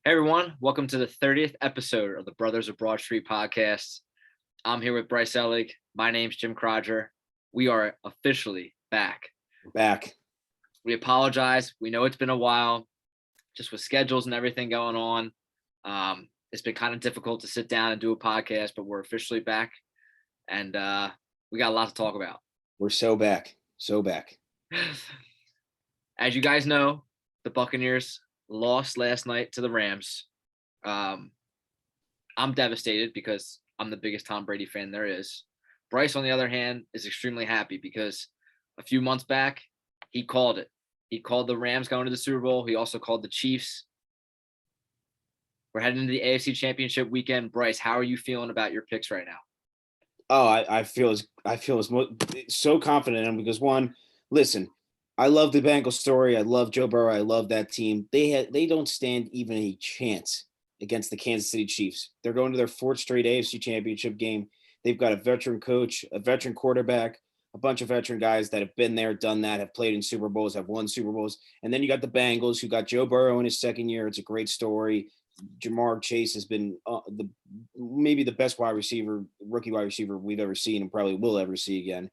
Hey everyone, welcome to the 30th episode of the Brothers of Broad Street podcast. I'm here with Bryce Ellig. My name's Jim Croger. We are officially back. We're back. We apologize. We know it's been a while, just with schedules and everything going on. It's been kind of difficult to sit down and do a podcast, but we're officially back, and we got a lot to talk about. We're so back. As you guys know, the Buccaneers lost last night to the Rams. I'm devastated because I'm the biggest Tom Brady fan there is. Bryce, on the other hand, is extremely happy because a few months back, he called it. He called the Rams going to the Super Bowl. He also called the Chiefs. We're heading into the AFC Championship weekend. Bryce, how are you feeling about your picks right now? Oh, I feel so confident in them because one, listen, I love the Bengals story. I love Joe Burrow. I love that team. They don't stand even a chance against the Kansas City Chiefs. They're going to their fourth straight AFC Championship game. They've got a veteran coach, a veteran quarterback, a bunch of veteran guys that have been there, done that, have played in Super Bowls, have won Super Bowls. And then you got the Bengals, who got Joe Burrow in his second year. It's a great story. Jamar Chase has been maybe the best rookie wide receiver we've ever seen and probably will ever see again.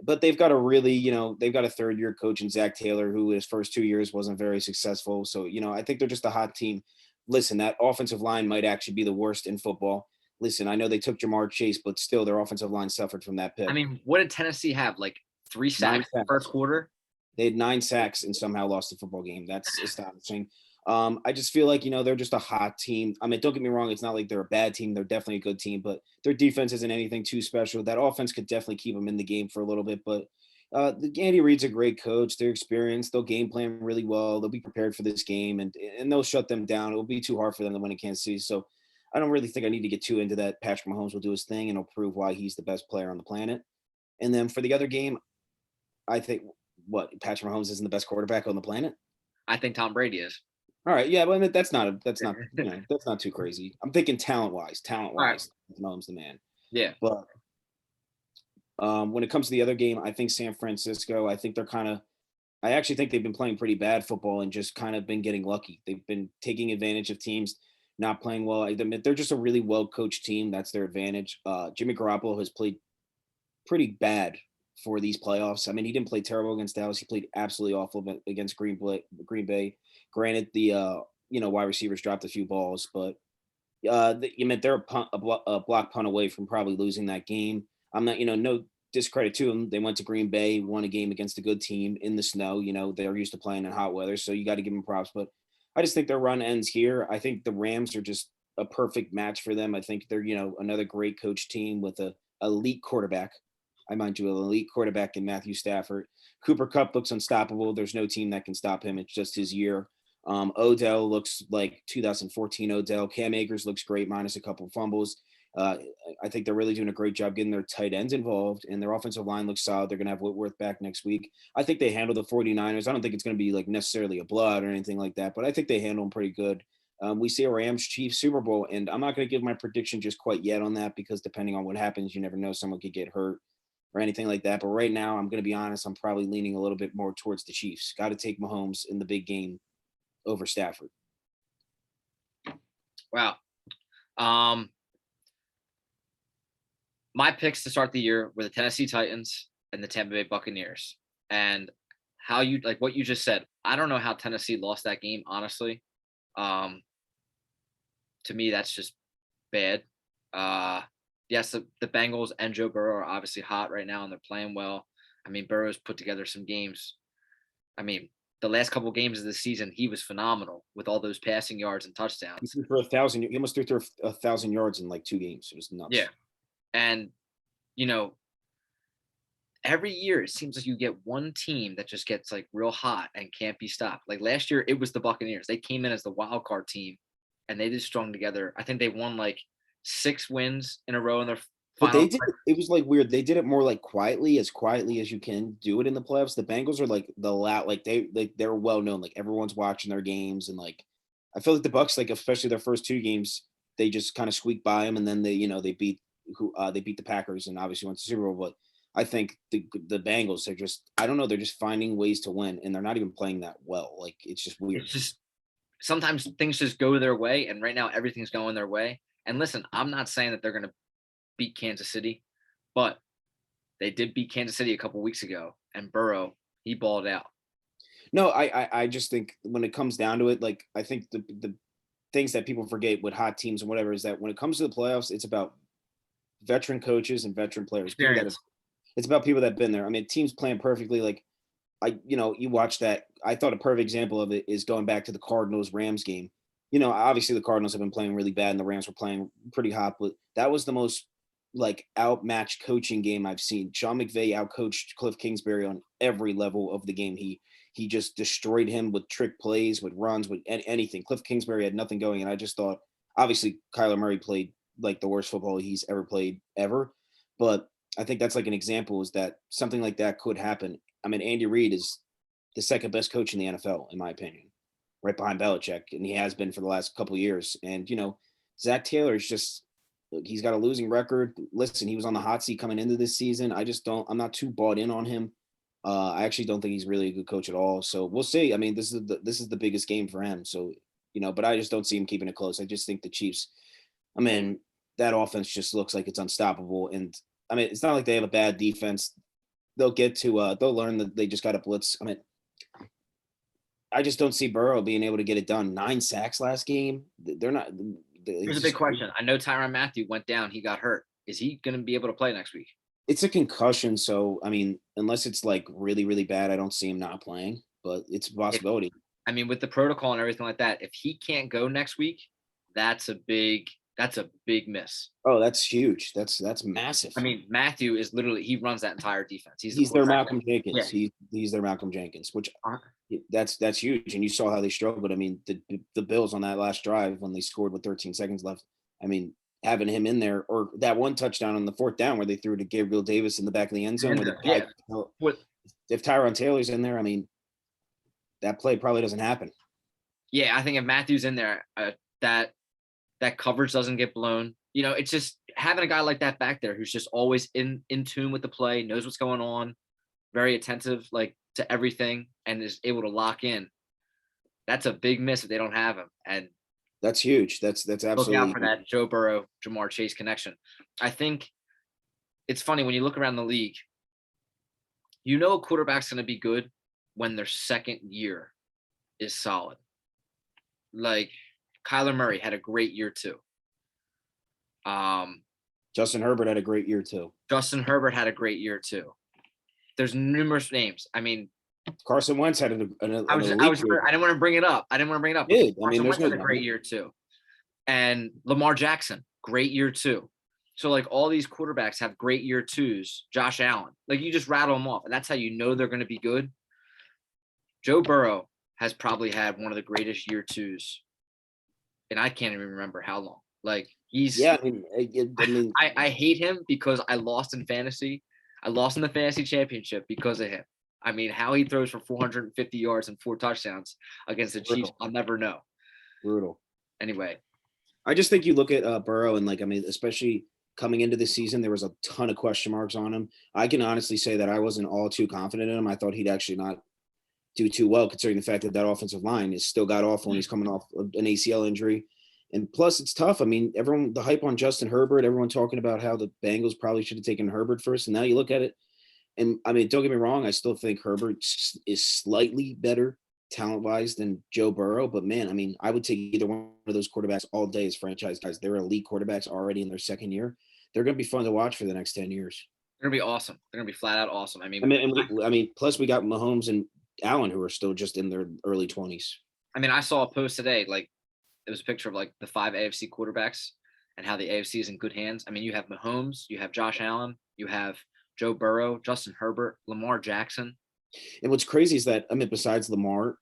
But they've got they've got a third-year coach in Zach Taylor, who his first 2 years wasn't very successful. So, I think they're just a hot team. Listen, that offensive line might actually be the worst in football. Listen, I know they took Jamar Chase, but still their offensive line suffered from that pick. I mean, what did Tennessee have? Like 3 sacks in the first quarter? They had 9 sacks and somehow lost the football game. That's astonishing. I just feel like, they're just a hot team. I mean, don't get me wrong. It's not like they're a bad team. They're definitely a good team, but their defense isn't anything too special. That offense could definitely keep them in the game for a little bit, but Andy Reid's a great coach. They're experienced. They'll game plan really well. They'll be prepared for this game, and they'll shut them down. It'll be too hard for them to win in Kansas City. So I don't really think I need to get too into that. Patrick Mahomes will do his thing, and he'll prove why he's the best player on the planet. And then for the other game, I think Patrick Mahomes isn't the best quarterback on the planet. I think Tom Brady is. All right, yeah, but that's not that's not too crazy. I'm thinking talent-wise, Right. Mahomes the man. Yeah. But when it comes to the other game, I think San Francisco, I actually think they've been playing pretty bad football and just kind of been getting lucky. They've been taking advantage of teams not playing well. I admit they're just a really well-coached team. That's their advantage. Jimmy Garoppolo has played pretty bad for these playoffs. I mean, he didn't play terrible against Dallas. He played absolutely awful against Green Bay. Granted, the wide receivers dropped a few balls, but they're a block punt away from probably losing that game. I'm not, no discredit to them. They went to Green Bay, won a game against a good team in the snow. They're used to playing in hot weather, so you got to give them props. But I just think their run ends here. I think the Rams are just a perfect match for them. I think they're, another great coach team with a elite quarterback. I mind you, an elite quarterback in Matthew Stafford. Cooper Kupp looks unstoppable. There's no team that can stop him. It's just his year. Odell looks like 2014 Odell. Cam Akers looks great, minus a couple of fumbles. I think they're really doing a great job getting their tight ends involved, and their offensive line looks solid. They're going to have Whitworth back next week. I think they handle the 49ers. I don't think it's going to be like necessarily a blowout or anything like that, but I think they handle them pretty good. We see a Rams-Chiefs Super Bowl, and I'm not going to give my prediction just quite yet on that because depending on what happens, you never know. Someone could get hurt or anything like that. But right now, I'm going to be honest, I'm probably leaning a little bit more towards the Chiefs. Got to take Mahomes in the big game over Stafford. Wow. My picks to start the year were the Tennessee Titans and the Tampa Bay Buccaneers. And what you just said, I don't know how Tennessee lost that game, honestly. To me, that's just bad. Yes, the Bengals and Joe Burrow are obviously hot right now, and they're playing well. I mean, Burrow's put together some games. I mean, the last couple of games of the season, he was phenomenal with all those passing yards and touchdowns. He threw for 1,000. He almost threw for 1,000 yards in like 2 games. It was nuts. Yeah, and every year it seems like you get one team that just gets like real hot and can't be stopped. Like last year, it was the Buccaneers. They came in as the wild card team, and they just strung together. I think they won like 6 wins in a row in their But final. it was like weird. They did it more like quietly as you can do it in the playoffs. The Bengals are like they're well known. Like everyone's watching their games, and like I feel like the Bucs, like especially their first 2 games, they just kind of squeaked by them, and then they beat the Packers and obviously went to the Super Bowl. But I think the Bengals are just, I don't know, they're just finding ways to win, and they're not even playing that well. Like it's just weird. sometimes things just go their way, and right now everything's going their way. And listen, I'm not saying that they're going to beat Kansas City, but they did beat Kansas City a couple weeks ago, and Burrow, he balled out. No, I just think when it comes down to it, like I think the things that people forget with hot teams and whatever is that when it comes to the playoffs, it's about veteran coaches and veteran players. People that have, Experience. it's about people that've been there. I mean, teams playing perfectly. Like you watch that. I thought a perfect example of it is going back to the Cardinals Rams game. Obviously the Cardinals have been playing really bad and the Rams were playing pretty hot, but that was the most like outmatched coaching game I've seen. Sean McVay outcoached Cliff Kingsbury on every level of the game. He just destroyed him with trick plays, with runs, with anything. Cliff Kingsbury had nothing going, and I just thought, obviously, Kyler Murray played like the worst football he's ever played ever, but I think that's like an example is that something like that could happen. I mean, Andy Reid is the second best coach in the NFL, in my opinion, right behind Belichick, and he has been for the last couple of years. And Zach Taylor is just he's got a losing record. Listen, he was on the hot seat coming into this season. I'm not too bought in on him. I actually don't think he's really a good coach at all. So we'll see. I mean, this is the biggest game for him. So but I just don't see him keeping it close. I just think the Chiefs. I mean, that offense just looks like it's unstoppable. And I mean, it's not like they have a bad defense. They'll get to they'll learn that they just got to blitz. I mean, I just don't see Burrow being able to get it done. 9 sacks last game. They're not. Here's a big question. I know Tyrann Mathieu went down. He got hurt. Is he going to be able to play next week? It's a concussion, so I mean, unless it's like really, really bad, I don't see him not playing. But it's a possibility. I mean, with the protocol and everything like that, if he can't go next week, that's a big miss. Oh, that's huge. That's massive. I mean, Mathieu is literally he runs that entire defense. He's their Malcolm Jenkins. Yeah. He's their Malcolm Jenkins, which Uh-huh. that's huge. And you saw how they struggled. I mean, the Bills on that last drive when they scored with 13 seconds left. I mean, having him in there, or that one touchdown on the 4th down where they threw to Gabriel Davis in the back of the end zone. If Tyrod Taylor's in there, I mean, that play probably doesn't happen. Yeah, I think if Matthew's in there, that coverage doesn't get blown. It's just having a guy like that back there who's just always in tune with the play, knows what's going on, very attentive to everything, and is able to lock in. That's a big miss if they don't have him. And that's huge. That's absolutely look out for that Joe Burrow, Jamar Chase connection. I think it's funny when you look around the league, a quarterback's going to be good when their second year is solid. Like Kyler Murray had a great year too. Justin Herbert had a great year too. There's numerous names. I mean, Carson Wentz had I didn't want to bring it up. Carson Wentz had a great year too. And Lamar Jackson, great year too. So all these quarterbacks have great year twos. Josh Allen, you just rattle them off, and that's how they're going to be good. Joe Burrow has probably had one of the greatest year twos, and I can't even remember how long. I hate him because I lost in fantasy. I lost in the fantasy championship because of him. I mean, how he throws for 450 yards and 4 touchdowns against the Chiefs, I'll never know. Brutal. Anyway, I just think you look at Burrow and especially coming into the season, there was a ton of question marks on him. I can honestly say that I wasn't all too confident in him. I thought he'd actually not do too well, considering the fact that offensive line is still got awful and he's coming off an ACL injury. And plus, it's tough. I mean, the hype on Justin Herbert, everyone talking about how the Bengals probably should have taken Herbert first. And now you look at it, and I mean, don't get me wrong, I still think Herbert is slightly better talent-wise than Joe Burrow. But man, I mean, I would take either one of those quarterbacks all day as franchise guys. They're elite quarterbacks already in their second year. They're going to be fun to watch for the next 10 years. They're going to be awesome. They're going to be flat out awesome. I mean, plus we got Mahomes and Allen who are still just in their early 20s. I mean, I saw a post today, it was a picture of the 5 AFC quarterbacks and how the AFC is in good hands. I mean, you have Mahomes, you have Josh Allen, you have Joe Burrow, Justin Herbert, Lamar Jackson. And what's crazy is that, I mean, besides Lamar,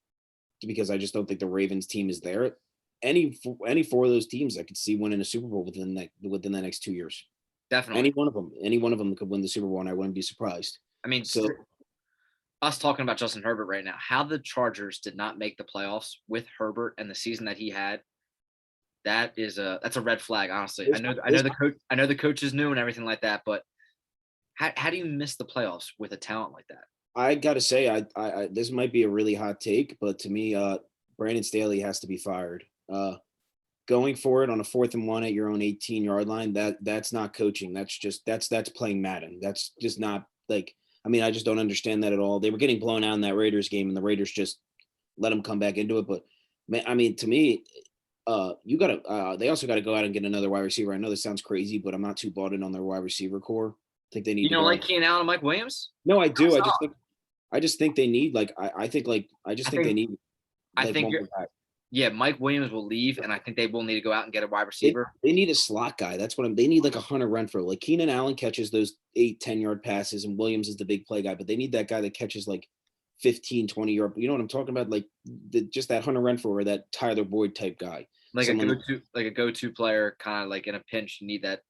because I just don't think the Ravens team is there, any 4 of those teams I could see winning a Super Bowl within the next 2 years. Definitely. Any one of them could win the Super Bowl, and I wouldn't be surprised. I mean, so us talking about Justin Herbert right now, how the Chargers did not make the playoffs with Herbert and the season that he had, that's a red flag, honestly. I know the coach is new and everything like that, but how do you miss the playoffs with a talent like that? I gotta say, I this might be a really hot take, but to me, Brandon Staley has to be fired. Going for it on a 4th and 1 at your own 18-yard line, that's not coaching. That's playing Madden. That's just not like, I mean, I just don't understand that at all. They were getting blown out in that Raiders game, and the Raiders just let them come back into it. But man, I mean, to me, they also gotta go out and get another wide receiver. I know this sounds crazy, but I'm not too bought in on their wide receiver core. I think they need You to don't go like out. Keenan Allen and Mike Williams? No, I do. Stop. I just think they need I just I think they think need I like think one you're more guy. yeah, Mike Williams will leave, and I think they will need to go out and get a wide They, receiver. they need a slot guy. That's what they need, like a Hunter Renfro. Like Keenan Allen catches those 8-10 yard passes, and Williams is the big play guy, but they need that guy that catches like 15, 20 yard. You know what I'm talking about? Like just that Hunter Renfro or that Tyler Boyd type guy. Like Someone a go-to player, kind of like in a pinch, you need that.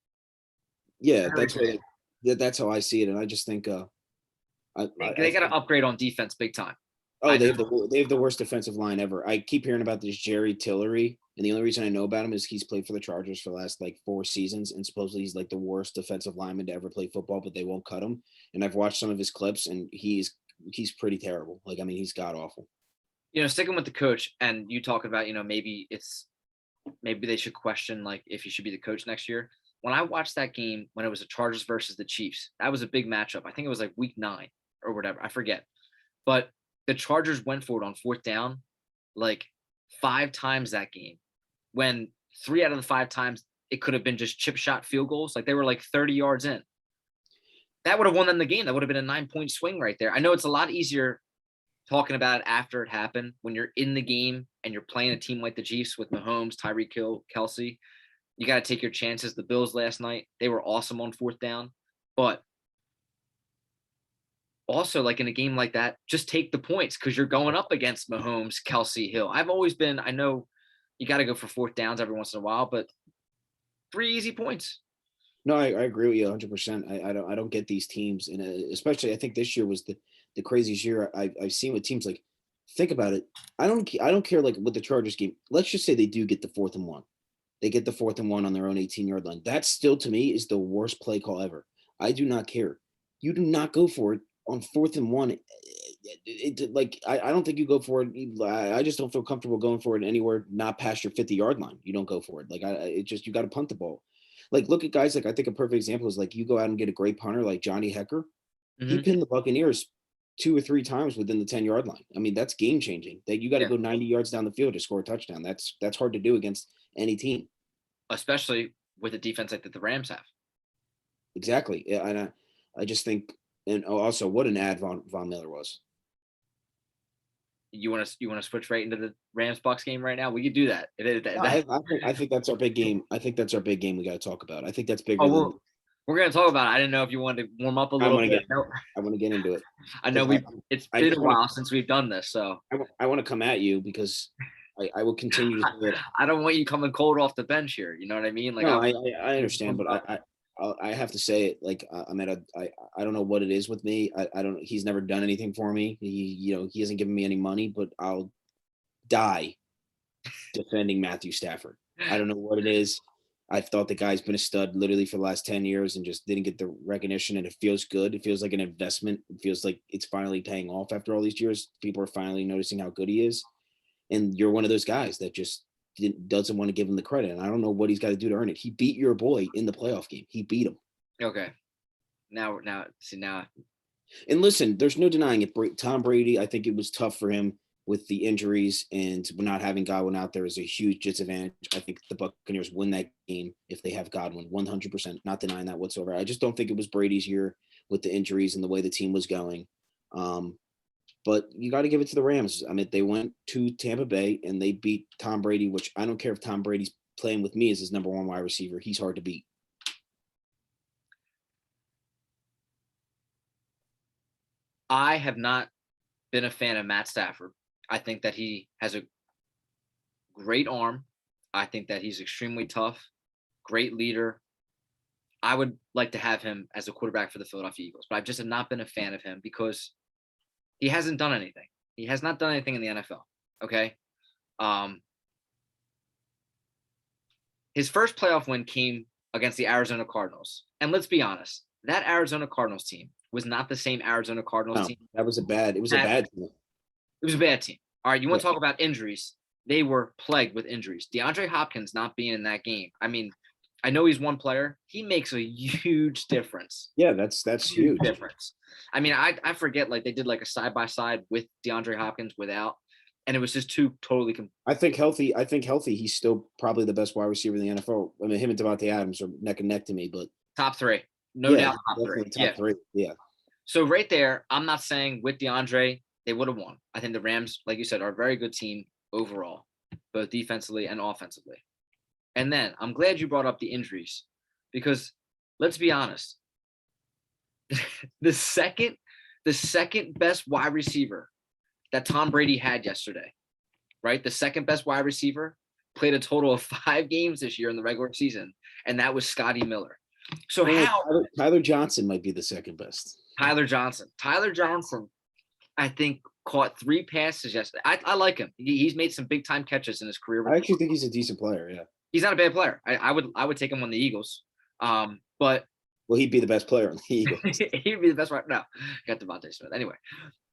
yeah, that's how I see it. And I just think They got to upgrade on defense big time. oh, they have the worst defensive line ever. I keep hearing about this Jerry Tillery, and the only reason I know about him is he's played for the Chargers for the last like 4 seasons, and supposedly he's like the worst defensive lineman to ever play football, but they won't cut him. And I've watched some of his clips, and he's pretty terrible. Like, I mean, he's god awful. Sticking with the coach, and you talking about, maybe they should question like if he should be the coach next year. When I watched that game, when it was the Chargers versus the Chiefs, that was a big matchup. I think it was like week 9 or whatever. I forget. But the Chargers went for it on 4th down like 5 times that game, when 3 out of the 5 times it could have been just chip shot field goals. Like they were like 30 yards in. That would have won them the game. That would have been a 9-point swing right there. I know it's a lot easier talking about it after it happened. When you're in the game and you're playing a team like the Chiefs with Mahomes, Tyreek Hill, Kelsey, you got to take your chances. The Bills last night, they were awesome on 4th down. But also, like in a game like that, just take the points because you're going up against Mahomes, Kelsey, Hill. I know you got to go for 4th downs every once in a while, but 3 easy points. No, I agree with you 100%. I don't get these teams, and especially I think this year was the craziest year I've seen with teams. Like, think about it. I don't care like with the Chargers game. Let's just say they do get the 4th and 1. They get the 4th and 1 on their own 18-yard line. That still to me is the worst play call ever. I do not care. You do not go for it on 4th and 1. I don't think you go for it. I just don't feel comfortable going for it anywhere not past your 50-yard line. You don't go for it. Like you got to punt the ball. Like, look at guys like I think a perfect example is like you go out and get a great punter like Johnny Hecker. He pinned the Buccaneers 2 or 3 times within the 10-yard line. I mean, that's game changing. That you got to go 90 yards down the field to score a touchdown. That's hard to do against any team, especially with a defense like that the Rams have. Exactly. Yeah, and I just think, and also what an ad Von Miller was. You want to switch right into the Rams Bucs game right now? We could do that. I think that's our big game. I think that's our big game we got to talk about. I think that's bigger than. We're going to talk about it. I didn't know if you wanted to warm up a little bit. I want to get into it. I know it's been a while since we've done this, so. I want to come at you because I will continue to do it. I don't want you coming cold off the bench here. You know what I mean? Like, no, I understand, but I have to say it. Like, I don't know what it is with me. He's never done anything for me. He hasn't given me any money, but I'll die defending Matthew Stafford. I don't know what it is. I thought the guy's been a stud literally for the last 10 years and just didn't get the recognition, and it feels good. It feels like an investment. It feels like it's finally paying off after all these years. People are finally noticing how good he is. And you're one of those guys that just doesn't want to give him the credit. And I don't know what he's got to do to earn it. He beat your boy in the playoff game. He beat him. Okay. Now. And listen, there's no denying it. Tom Brady, I think it was tough for him with the injuries, and not having Godwin out there is a huge disadvantage. I think the Buccaneers win that game if they have Godwin, 100%, not denying that whatsoever. I just don't think it was Brady's year with the injuries and the way the team was going. But you got to give it to the Rams. I mean, they went to Tampa Bay and they beat Tom Brady, which I don't care if Tom Brady's playing with me as his number 1 wide receiver. He's hard to beat. I have not been a fan of Matt Stafford. I think that he has a great arm. I think that he's extremely tough, great leader. I would like to have him as a quarterback for the Philadelphia Eagles, but I've just not been a fan of him because he hasn't done anything. He has not done anything in the NFL. Okay. His first playoff win came against the Arizona Cardinals. And let's be honest, that Arizona Cardinals team was not the same Arizona Cardinals team. It was a bad team. It was a bad team. All right, you want Yeah. to talk about injuries? They were plagued with injuries. DeAndre Hopkins not being in that game. I mean, I know he's one player. He makes a huge difference. Yeah, that's Huge huge. difference. I mean, I forget like they did like a side by side with DeAndre Hopkins without, and it was just two totally. I think healthy. He's still probably the best wide receiver in the NFL. I mean, him and Devontae Adams are neck and neck to me, but Top three, no yeah, doubt top three. definitely Yeah. top three. Yeah. So right there, I'm not saying with DeAndre they would have won. I think the Rams, like you said, are a very good team overall, both defensively and offensively. And then I'm glad you brought up the injuries because let's be honest, the second best wide receiver that Tom Brady had yesterday, right? The second best wide receiver played a total of 5 games this year in the regular season, and that was Scotty Miller. So Tyler Johnson might be the second best. Tyler Johnson, I think caught 3 passes yesterday. I like him. He's made some big time catches in his career. I actually think he's a decent player. Yeah. He's not a bad player. I would take him on the Eagles. But well, he'd be the best player on the Eagles. He'd be the best right now. Got Devontae Smith anyway.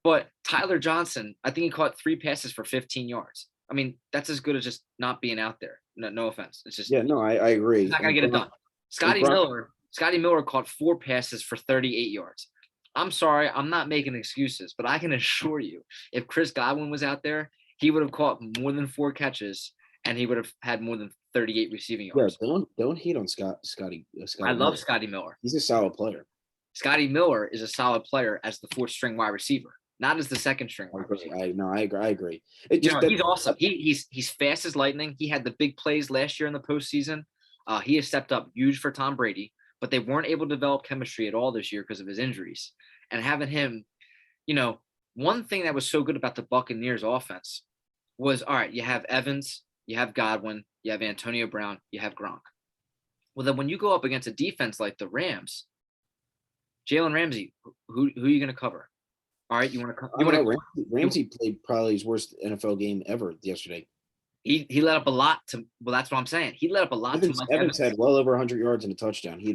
But Tyler Johnson, I think he caught 3 passes for 15 yards. I mean, that's as good as just not being out there. No offense. It's just I agree. He's not gonna get it done. Scotty Miller caught 4 passes for 38 yards. I'm sorry, I'm not making excuses, but I can assure you, if Chris Godwin was out there, he would have caught more than 4 catches, and he would have had more than 38 receiving yards. Yeah, don't hate on Scotty. I love Scotty Miller. He's a solid player. Scotty Miller is a solid player as the 4th string wide receiver, not as the 2nd string wide receiver. I agree. He's awesome. He's fast as lightning. He had the big plays last year in the postseason. He has stepped up huge for Tom Brady, but they weren't able to develop chemistry at all this year because of his injuries. And having him, one thing that was so good about the Buccaneers offense was, all right, you have Evans, you have Godwin, you have Antonio Brown, you have Gronk. Well, then when you go up against a defense like the Rams, Jalen Ramsey, who are you going to cover? All right, Ramsey played probably his worst NFL game ever yesterday. He let up a lot to. Well, that's what I'm saying. He let up a lot to. Evans had well over 100 yards and a touchdown. He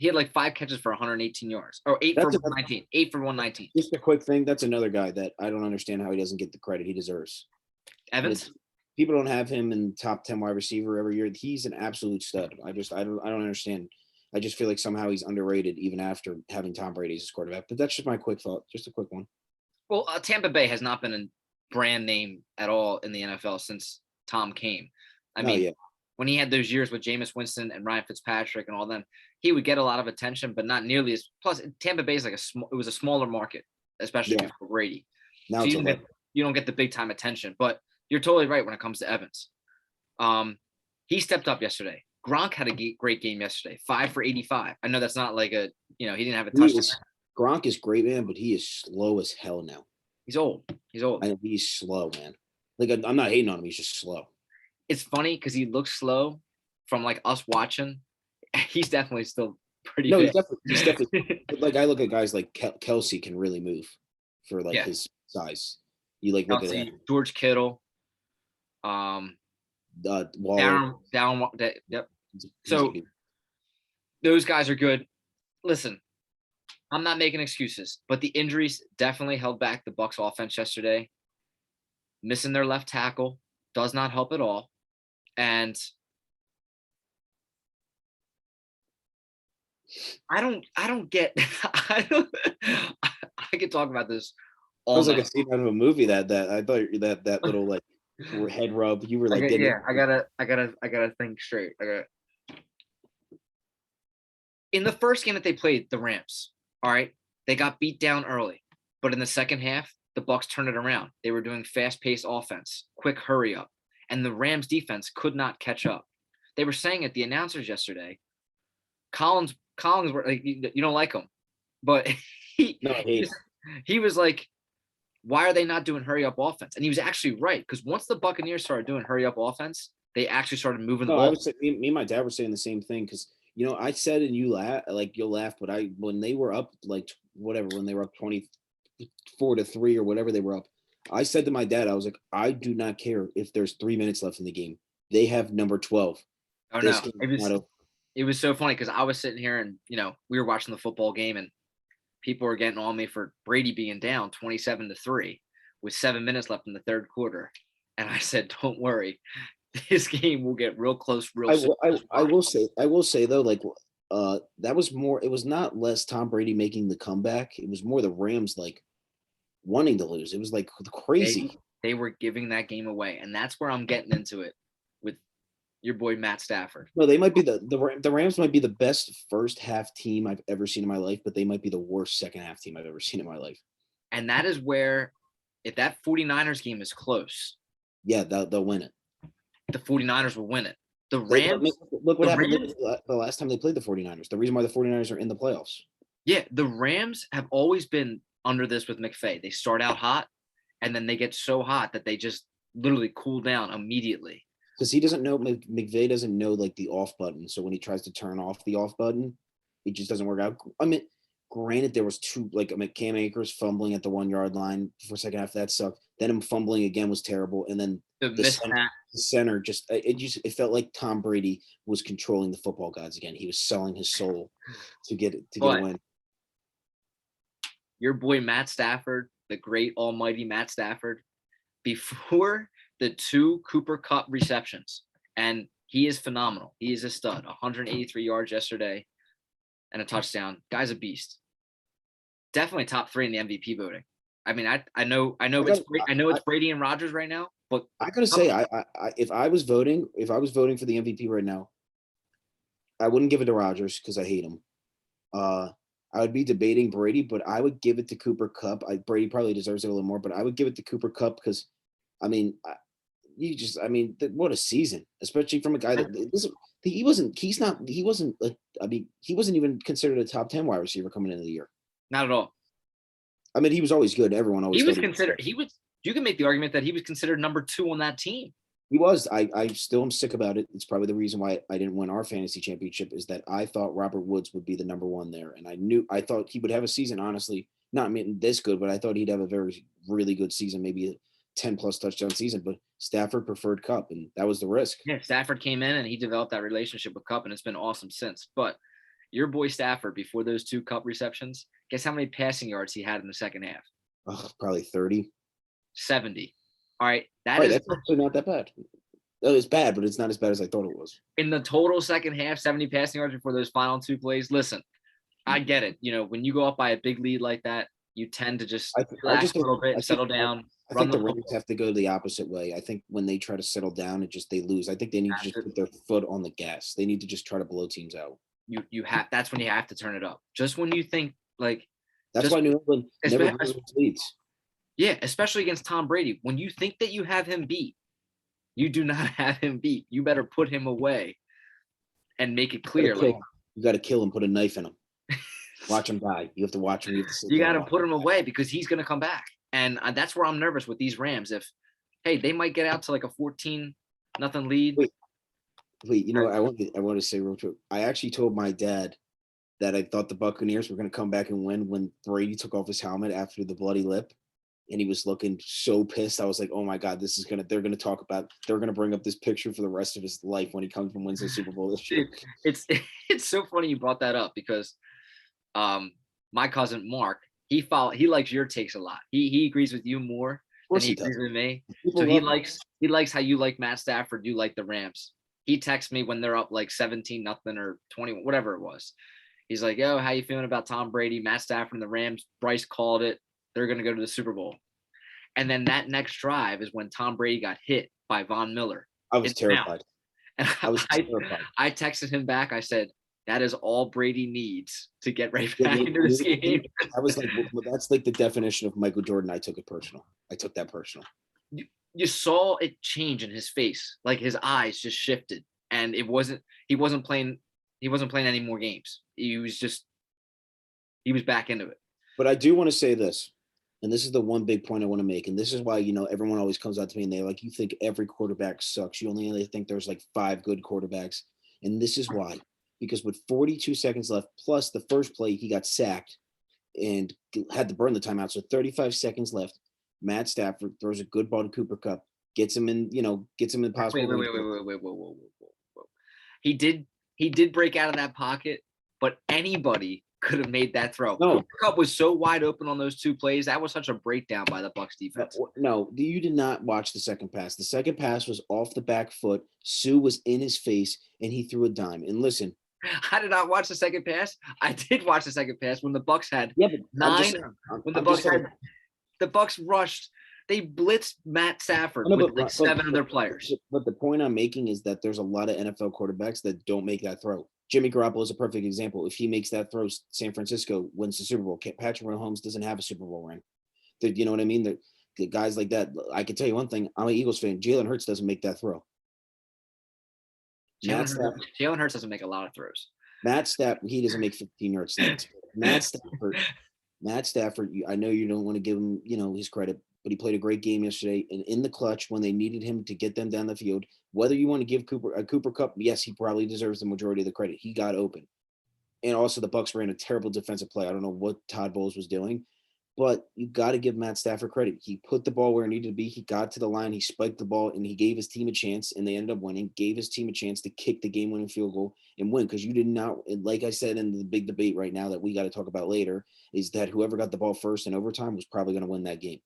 had like 5 catches for 118 yards, or 8 for 119. 8 for 119. Just a quick thing. That's another guy that I don't understand how he doesn't get the credit he deserves. Evans. People don't have him in top 10 wide receiver every year. He's an absolute stud. I don't understand. I just feel like somehow he's underrated even after having Tom Brady as his quarterback. But that's just my quick thought. Just a quick one. Well, Tampa Bay has not been a brand name at all in the NFL since Tom came. I mean, when he had those years with Jameis Winston and Ryan Fitzpatrick and all them, he would get a lot of attention, but not nearly as. Plus, Tampa Bay is like it was a smaller market, especially for Brady. Now so you don't get the big time attention. But you're totally right when it comes to Evans. He stepped up yesterday. Gronk had a great game yesterday, 5 for 85. I know that's not like he didn't have a touchdown. Gronk is great, man, but he is slow as hell now. He's old. And he's slow, man. Like, I'm not hating on him. He's just slow. It's funny because he looks slow from like us watching. He's definitely still pretty good. No, he's definitely like, I look at guys like Kelsey can really move for like his size. You like look Kelsey, at that. George Kittle, Waller. Yep. So those guys are good. Listen, I'm not making excuses, but the injuries definitely held back the Bucs offense yesterday. Missing their left tackle does not help at all. And I don't get I could talk about this all night. Like a scene out of a movie that I thought that little like head rub you were like I gotta think straight. In the first game that they played, the Rams, all right, they got beat down early, but in the second half, the Bucs turned it around. They were doing fast-paced offense, quick hurry up, and the Rams defense could not catch up. They were saying it, the announcers yesterday, Collins were like, you don't like him, but he was like, why are they not doing hurry up offense? And he was actually right, because once the Buccaneers started doing hurry up offense, they actually started moving the ball. I would say, me and my dad were saying the same thing, because I said, and you'll laugh, but when they were up like whatever, when they were up 24-3 or whatever they were up, I said to my dad, I was like, I do not care if there's 3 minutes left in the game. They have number 12. Oh no, it was so funny because I was sitting here and we were watching the football game and people were getting on me for Brady being down 27-3 with 7 minutes left in the third quarter. And I said, don't worry, this game will get real close real I soon. will I will say though, like, that was more it was not less Tom Brady making the comeback. It was more the Rams, like, wanting to lose. It was, like, crazy. They were giving that game away. And that's where I'm getting into it with your boy Matt Stafford. No, they might be the Rams might be the best first half team I've ever seen in my life, but they might be the worst second half team I've ever seen in my life. And that is where, if that 49ers game is close, Yeah, they'll win it. the 49ers will win it. The They- Rams, Look what the happened Rams- the last time they played the 49ers. The reason why the 49ers are in the playoffs. yeah, the Rams have always been under this with McVay. They start out hot, and then they get so hot that they just literally cool down immediately. Because he doesn't know McVay doesn't know, like, the off button. So when he tries to turn off the off button, it just doesn't work out. I mean, granted, there was two, like, Cam Akers fumbling at the 1 yard line for second half. That sucked. Then him fumbling again was terrible. And then The the mismatch. center it felt like Tom Brady was controlling the football gods again. He was selling his soul to get a But win. your boy Matt Stafford, the great almighty Matt Stafford, before the 2 Cooper Cup receptions, and he is phenomenal. He is a stud. 183 yards yesterday and a touchdown. Guy's a beast. Definitely top 3 in the MVP voting. I mean, I know it's Brady and Rodgers right now, but I gotta say, if I was voting for the MVP right now, I wouldn't give it to Rodgers because I hate him. I would be debating Brady, but I would give it to Cooper Cup. Brady probably deserves it a little more, but I would give it to Cooper Cup because, I mean, what a season, especially from a guy that he wasn't even considered a top 10 wide receiver coming into the year. not at all. I mean, he was always good. Everyone always He was thought considered. You can make the argument that he was considered number 2 on that team. He was. I still am sick about it. It's probably the reason why I didn't win our fantasy championship is that I thought Robert Woods would be the number 1 there, and I thought he would have a season. Honestly, not this good, but I thought he'd have a really good season, maybe a 10+ touchdown season. But Stafford preferred Cup, and that was the risk. Yeah, Stafford came in and he developed that relationship with Cup, and it's been awesome since. But your boy Stafford, before those 2 Cup receptions, guess how many passing yards he had in the second half? Probably 30. 70. All right, That's actually not that bad. It's bad, but it's not as bad as I thought it was. In the total second half, 70 passing yards before those final 2 plays. Listen, I get it. You know, when you go up by a big lead like that, you tend to just relax a little bit, settle down. I think the Rams have to go the opposite way. I think when they try to settle down, they lose. I think they need to just put their foot on the gas. They need to just try to blow teams out. That's when you have to turn it up. Just when you think like that's why New England never leads. Yeah, especially against Tom Brady. When you think that you have him beat, you do not have him beat. You better put him away and make it clear. You got to kill him, put a knife in him. Watch him die. You have to watch him. You got to put him away because he's going to come back. And that's where I'm nervous with these Rams. They might get out to like a 14-0 lead. Wait, I want to say real quick. I actually told my dad that I thought the Buccaneers were going to come back and win when Brady took off his helmet after the bloody lip. And he was looking so pissed. I was like, oh my God, they're going to bring up this picture for the rest of his life when he comes and wins the Super Bowl this year. It's so funny you brought that up because my cousin Mark, he likes your takes a lot. He agrees with you more than he agrees with me. So he likes how you like Matt Stafford, you like the Rams. He texts me when they're up like 17-0 or 20, whatever it was. He's like, yo, how you feeling about Tom Brady, Matt Stafford and the Rams? Bryce called it. They're going to go to the Super Bowl. And then that next drive is when Tom Brady got hit by Von Miller. I was terrified. And I texted him back. I said, that is all Brady needs to get right back into this game. I was like, well, that's like the definition of Michael Jordan. I took it personal. I took that personal. You saw it change in his face. Like his eyes just shifted. And he wasn't playing any more games. He was back into it. But I do want to say this, and this is the one big point I want to make, and this is why, everyone always comes out to me and they're like, you think every quarterback sucks. You only think there's like 5 good quarterbacks. And this is why. Because with 42 seconds left, plus the first play, he got sacked and had to burn the timeout. So 35 seconds left. Matt Stafford throws a good ball to Cooper Kupp, gets him in possible. Wait. He did break out of that pocket, but anybody could have made that throw. No. Cooper Kupp was so wide open on those 2 plays. That was such a breakdown by the Bucs defense. No, you did not watch the second pass. The second pass was off the back foot. Sue was in his face, and he threw a dime. And listen, I did not watch the second pass. I did watch the second pass when the Bucs had yeah, but 9. When the Bucs rushed, they blitzed Matt Stafford with like 7 of their players. But the point I'm making is that there's a lot of NFL quarterbacks that don't make that throw. Jimmy Garoppolo is a perfect example. If he makes that throw, San Francisco wins the Super Bowl. Patrick Mahomes doesn't have a Super Bowl ring. You know what I mean? The guys like that. I can tell you one thing. I'm an Eagles fan. Jalen Hurts doesn't make that throw. Jalen Hurts doesn't make a lot of throws. Matt Stafford, he doesn't make 15-yard slants. Matt Stafford, I know you don't want to give him, his credit, but he played a great game yesterday. And in the clutch, when they needed him to get them down the field, whether you want to give Cooper Kupp, yes, he probably deserves the majority of the credit. He got open. And also the Bucs ran a terrible defensive play. I don't know what Todd Bowles was doing, but you got to give Matt Stafford credit. He put the ball where it needed to be. He got to the line. He spiked the ball, and he gave his team a chance, and they ended up winning. Gave his team a chance to kick the game-winning field goal and win, because you did not – like I said in the big debate right now that we got to talk about later, is that whoever got the ball first in overtime was probably going to win that game.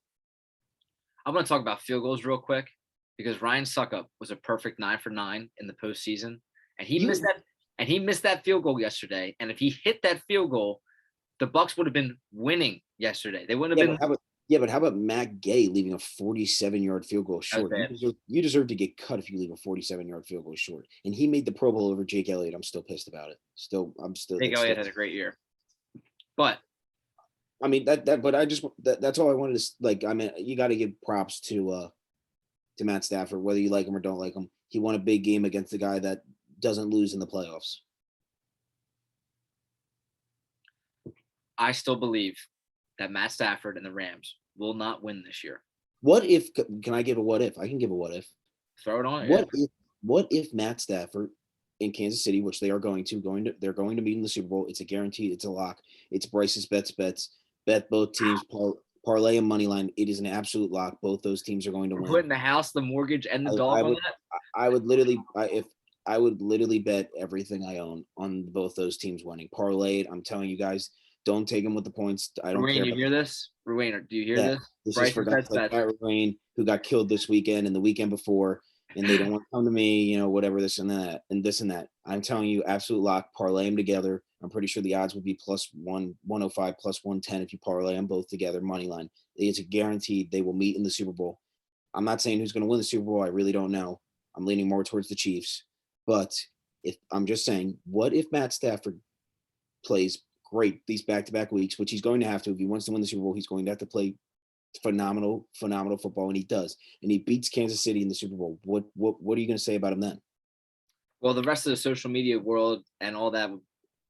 I'm going to talk about field goals real quick, because Ryan Suckup was a perfect 9 for 9 in the postseason, and he missed that field goal yesterday. And if he hit that field goal, the Bucs would have been winning yesterday. They wouldn't have been. But how about Matt Gay leaving a 47-yard field goal short? You deserve to get cut if you leave a 47-yard field goal short. And he made the Pro Bowl over Jake Elliott. I'm still pissed about it. Jake Elliott had a great year, but I mean that's all I wanted to you got to give props to Matt Stafford, whether you like him or don't like him. He won a big game against the guy that doesn't lose in the playoffs. I still believe that Matt Stafford and the Rams will not win this year. What if? Can I give a what if? I can give a what if. Throw it on. What if Matt Stafford in Kansas City, which they are they're going to meet in the Super Bowl. It's a guarantee. It's a lock. It's Bryce's bets. Bet both teams. Parlay and money line. It is an absolute lock. Both those teams are going to win. Putting the house, the mortgage, and the dog on that. I would literally bet everything I own on both those teams winning. Parlay it. I'm telling you guys. Don't take him with the points. I don't care. You hear this? Ruane, do you hear this? This is for guys like Ruane, who got killed this weekend and the weekend before, and they don't want to come to me, whatever, this and that, and this and that. I'm telling you, absolute lock. Parlay them together. I'm pretty sure the odds would be plus 105, plus 110 if you parlay them both together, money line. It's a guaranteed they will meet in the Super Bowl. I'm not saying who's going to win the Super Bowl. I really don't know. I'm leaning more towards the Chiefs. But I'm just saying, what if Matt Stafford plays great these back-to-back weeks, which he's going to have to. If he wants to win the Super Bowl, he's going to have to play phenomenal football, and he does. And he beats Kansas City in the Super Bowl. What are you going to say about him then? Well, the rest of the social media world and all that would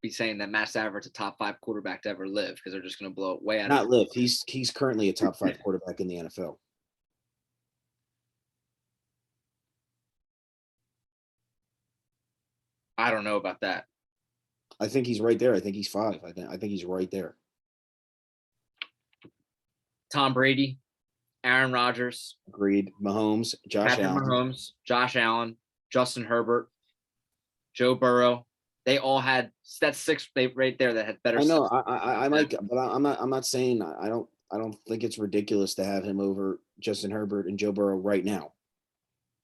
be saying that Matt Stafford's a top 5 quarterback to ever live, because they're just going to blow it way out. Not live. He's currently a top 5 quarterback in the NFL. I don't know about that. I think he's right there. I think he's 5. I think he's right there. Tom Brady, Aaron Rodgers. Agreed. Mahomes, Josh Allen, Justin Herbert, Joe Burrow. They all had that 6 right there that had better. I know. I might, but I'm not saying I don't think it's ridiculous to have him over Justin Herbert and Joe Burrow right now.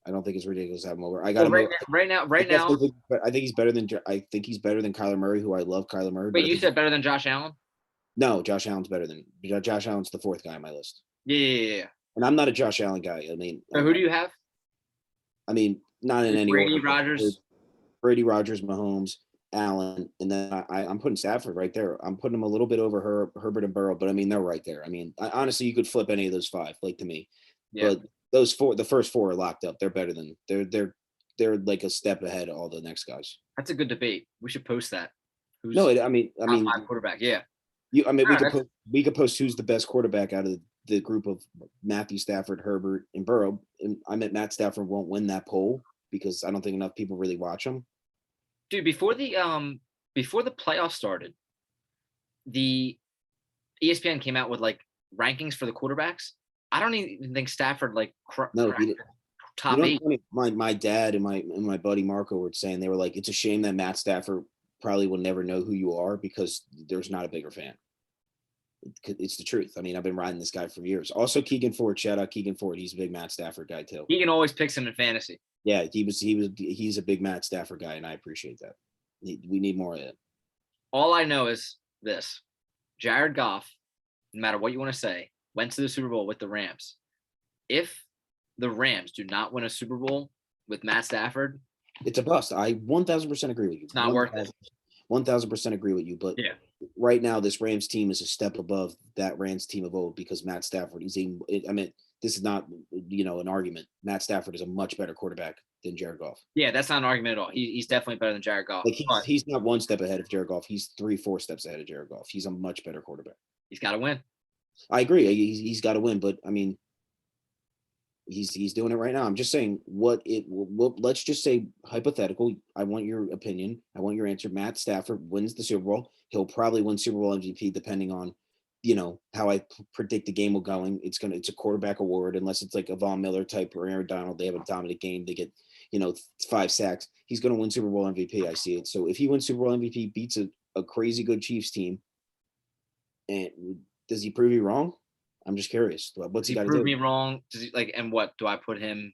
I don't think it's ridiculous to have him over. I got him right now. I think he's better than Kyler Murray, who I love Kyler Murray. Wait, you said better than Josh Allen? No, Josh Allen's better than Josh Allen's the 4th guy on my list. Yeah. And I'm not a Josh Allen guy. I mean, so who do you have? I mean, not in any Brady, order. Rodgers, Mahomes, Allen, and then I'm putting Stafford right there. I'm putting him a little bit over Herbert and Burrow, but I mean they're right there. I mean, honestly, you could flip any of those 5, like, to me. Yeah. But those 4, the first 4 are locked up. They're better than they're like a step ahead of all the next guys. That's a good debate. We should post that. I mean, quarterback. Yeah. We could post who's the best quarterback out of the group of Matthew Stafford, Herbert, and Burrow. And I meant Matt Stafford won't win that poll because I don't think enough people really watch him. Dude, before the playoffs started, the ESPN came out with like rankings for the quarterbacks. I don't even think Stafford top 8. My dad and my buddy Marco were saying, they were like, it's a shame that Matt Stafford probably will never know who you are because there's not a bigger fan. It's the truth. I mean, I've been riding this guy for years. Also, Keegan Ford, shout out Keegan Ford. He's a big Matt Stafford guy too. Keegan always picks him in fantasy. Yeah, he's a big Matt Stafford guy, and I appreciate that. We need more of it. All I know is this: Jared Goff, no matter what you want to say, went to the Super Bowl with the Rams. If the Rams do not win a Super Bowl with Matt Stafford, it's a bust. I 1,000% agree with you. It's not worth it. 1,000% agree with you. But yeah, right now, this Rams team is a step above that Rams team of old because Matt Stafford is I mean, this is not an argument. Matt Stafford is a much better quarterback than Jared Goff. Yeah, that's not an argument at all. He's definitely better than Jared Goff. Like he's not one step ahead of Jared Goff. He's 3-4 steps ahead of Jared Goff. He's a much better quarterback. He's got to win. I agree. He's got to win, but I mean, he's doing it right now. I'm just saying let's just say hypothetical. I want your opinion. I want your answer. Matt Stafford wins the Super Bowl. He'll probably win Super Bowl MVP depending on, how I predict the game will going. It's a quarterback award unless it's like a Von Miller type or Aaron Donald. They have a dominant game. They get, 5 sacks. He's going to win Super Bowl MVP. I see it. So if he wins Super Bowl MVP, beats a crazy good Chiefs team, and does he prove you wrong? I'm just curious. What's he got to do? Prove me wrong. Does he and what do I put him?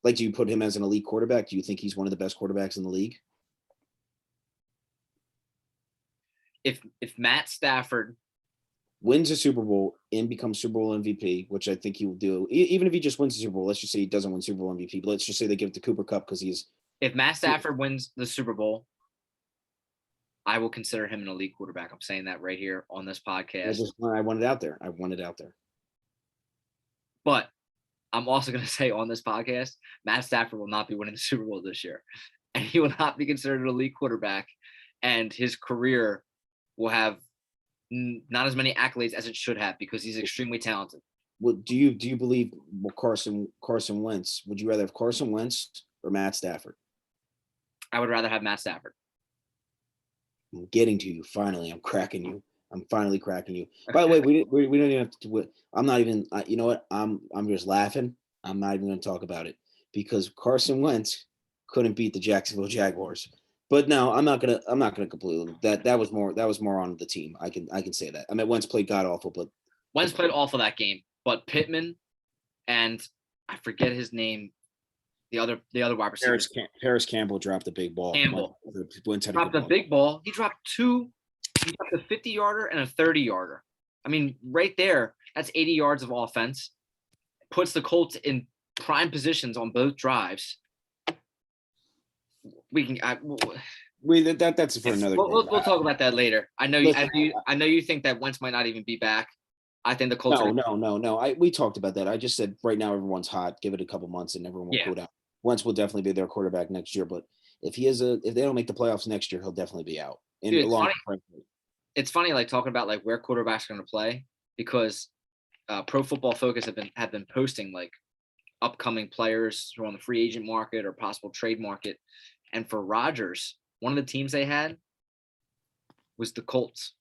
Like, do you put him as an elite quarterback? Do you think he's one of the best quarterbacks in the league? If Matt Stafford wins a Super Bowl and becomes Super Bowl MVP, which I think he will do, even if he just wins the Super Bowl, let's just say he doesn't win Super Bowl MVP, but let's just say they give it to Cooper Kupp because if Matt Stafford wins the Super Bowl, I will consider him an elite quarterback. I'm saying that right here on this podcast. I want it out there. But I'm also going to say on this podcast, Matt Stafford will not be winning the Super Bowl this year. And he will not be considered an elite quarterback. And his career will have not as many accolades as it should have because he's extremely talented. Well, do you believe Carson Wentz? Would you rather have Carson Wentz or Matt Stafford? I would rather have Matt Stafford. I'm getting to you. Finally, I'm cracking you. I'm finally cracking you. By the way, we don't even have to. I'm not even. You know what? I'm just laughing. I'm not even going to talk about it because Carson Wentz couldn't beat the Jacksonville Jaguars. But no, I'm not gonna completely. That was more on the team. I can say that. I mean, Wentz played god awful, but Wentz played awful that game. But Pittman and I forget his name. The other wide receiver. Paris Campbell dropped the big ball. Dropped the big ball. He dropped two. He dropped a 50-yarder and a 30-yarder. I mean, right there, that's 80 yards of offense. Puts the Colts in prime positions on both drives. We can. That's for another. We'll talk about that later. I know you think that Wentz might not even be back. I think the Colts. No. We talked about that. I just said right now everyone's hot. Give it a couple months and everyone will cool down. Wentz will definitely be their quarterback next year, but if they don't make the playoffs next year, he'll definitely be out. It's funny, like talking about like where quarterbacks are going to play because Pro Football Focus have been posting like upcoming players who are on the free agent market or possible trade market, and for Rodgers, one of the teams they had was the Colts.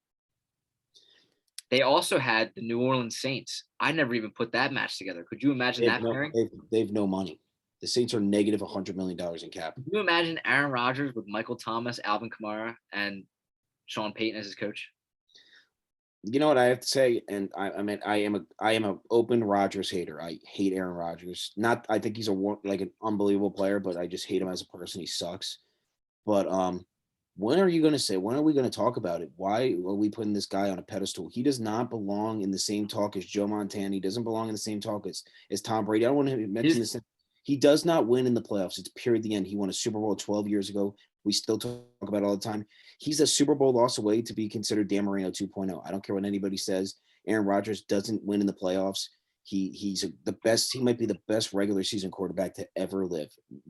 They also had the New Orleans Saints. I never even put that match together. Could you imagine that pairing? They have no money. The Saints are negative $100 million in cap. Can you imagine Aaron Rodgers with Michael Thomas, Alvin Kamara, and Sean Payton as his coach? You know what I have to say, and I am an open Rodgers hater. I hate Aaron Rodgers. I think he's an unbelievable player, but I just hate him as a person. He sucks. But when are we going to talk about it? Why are we putting this guy on a pedestal? He does not belong in the same talk as Joe Montana. He doesn't belong in the same talk as Tom Brady. I don't want to mention this. He does not win in the playoffs. It's period the end. He won a Super Bowl 12 years ago. We still talk about it all the time. He's a Super Bowl loss away to be considered Dan Marino 2.0. I don't care what anybody says. Aaron Rodgers doesn't win in the playoffs. He's the best. He might be the best regular season quarterback to ever live.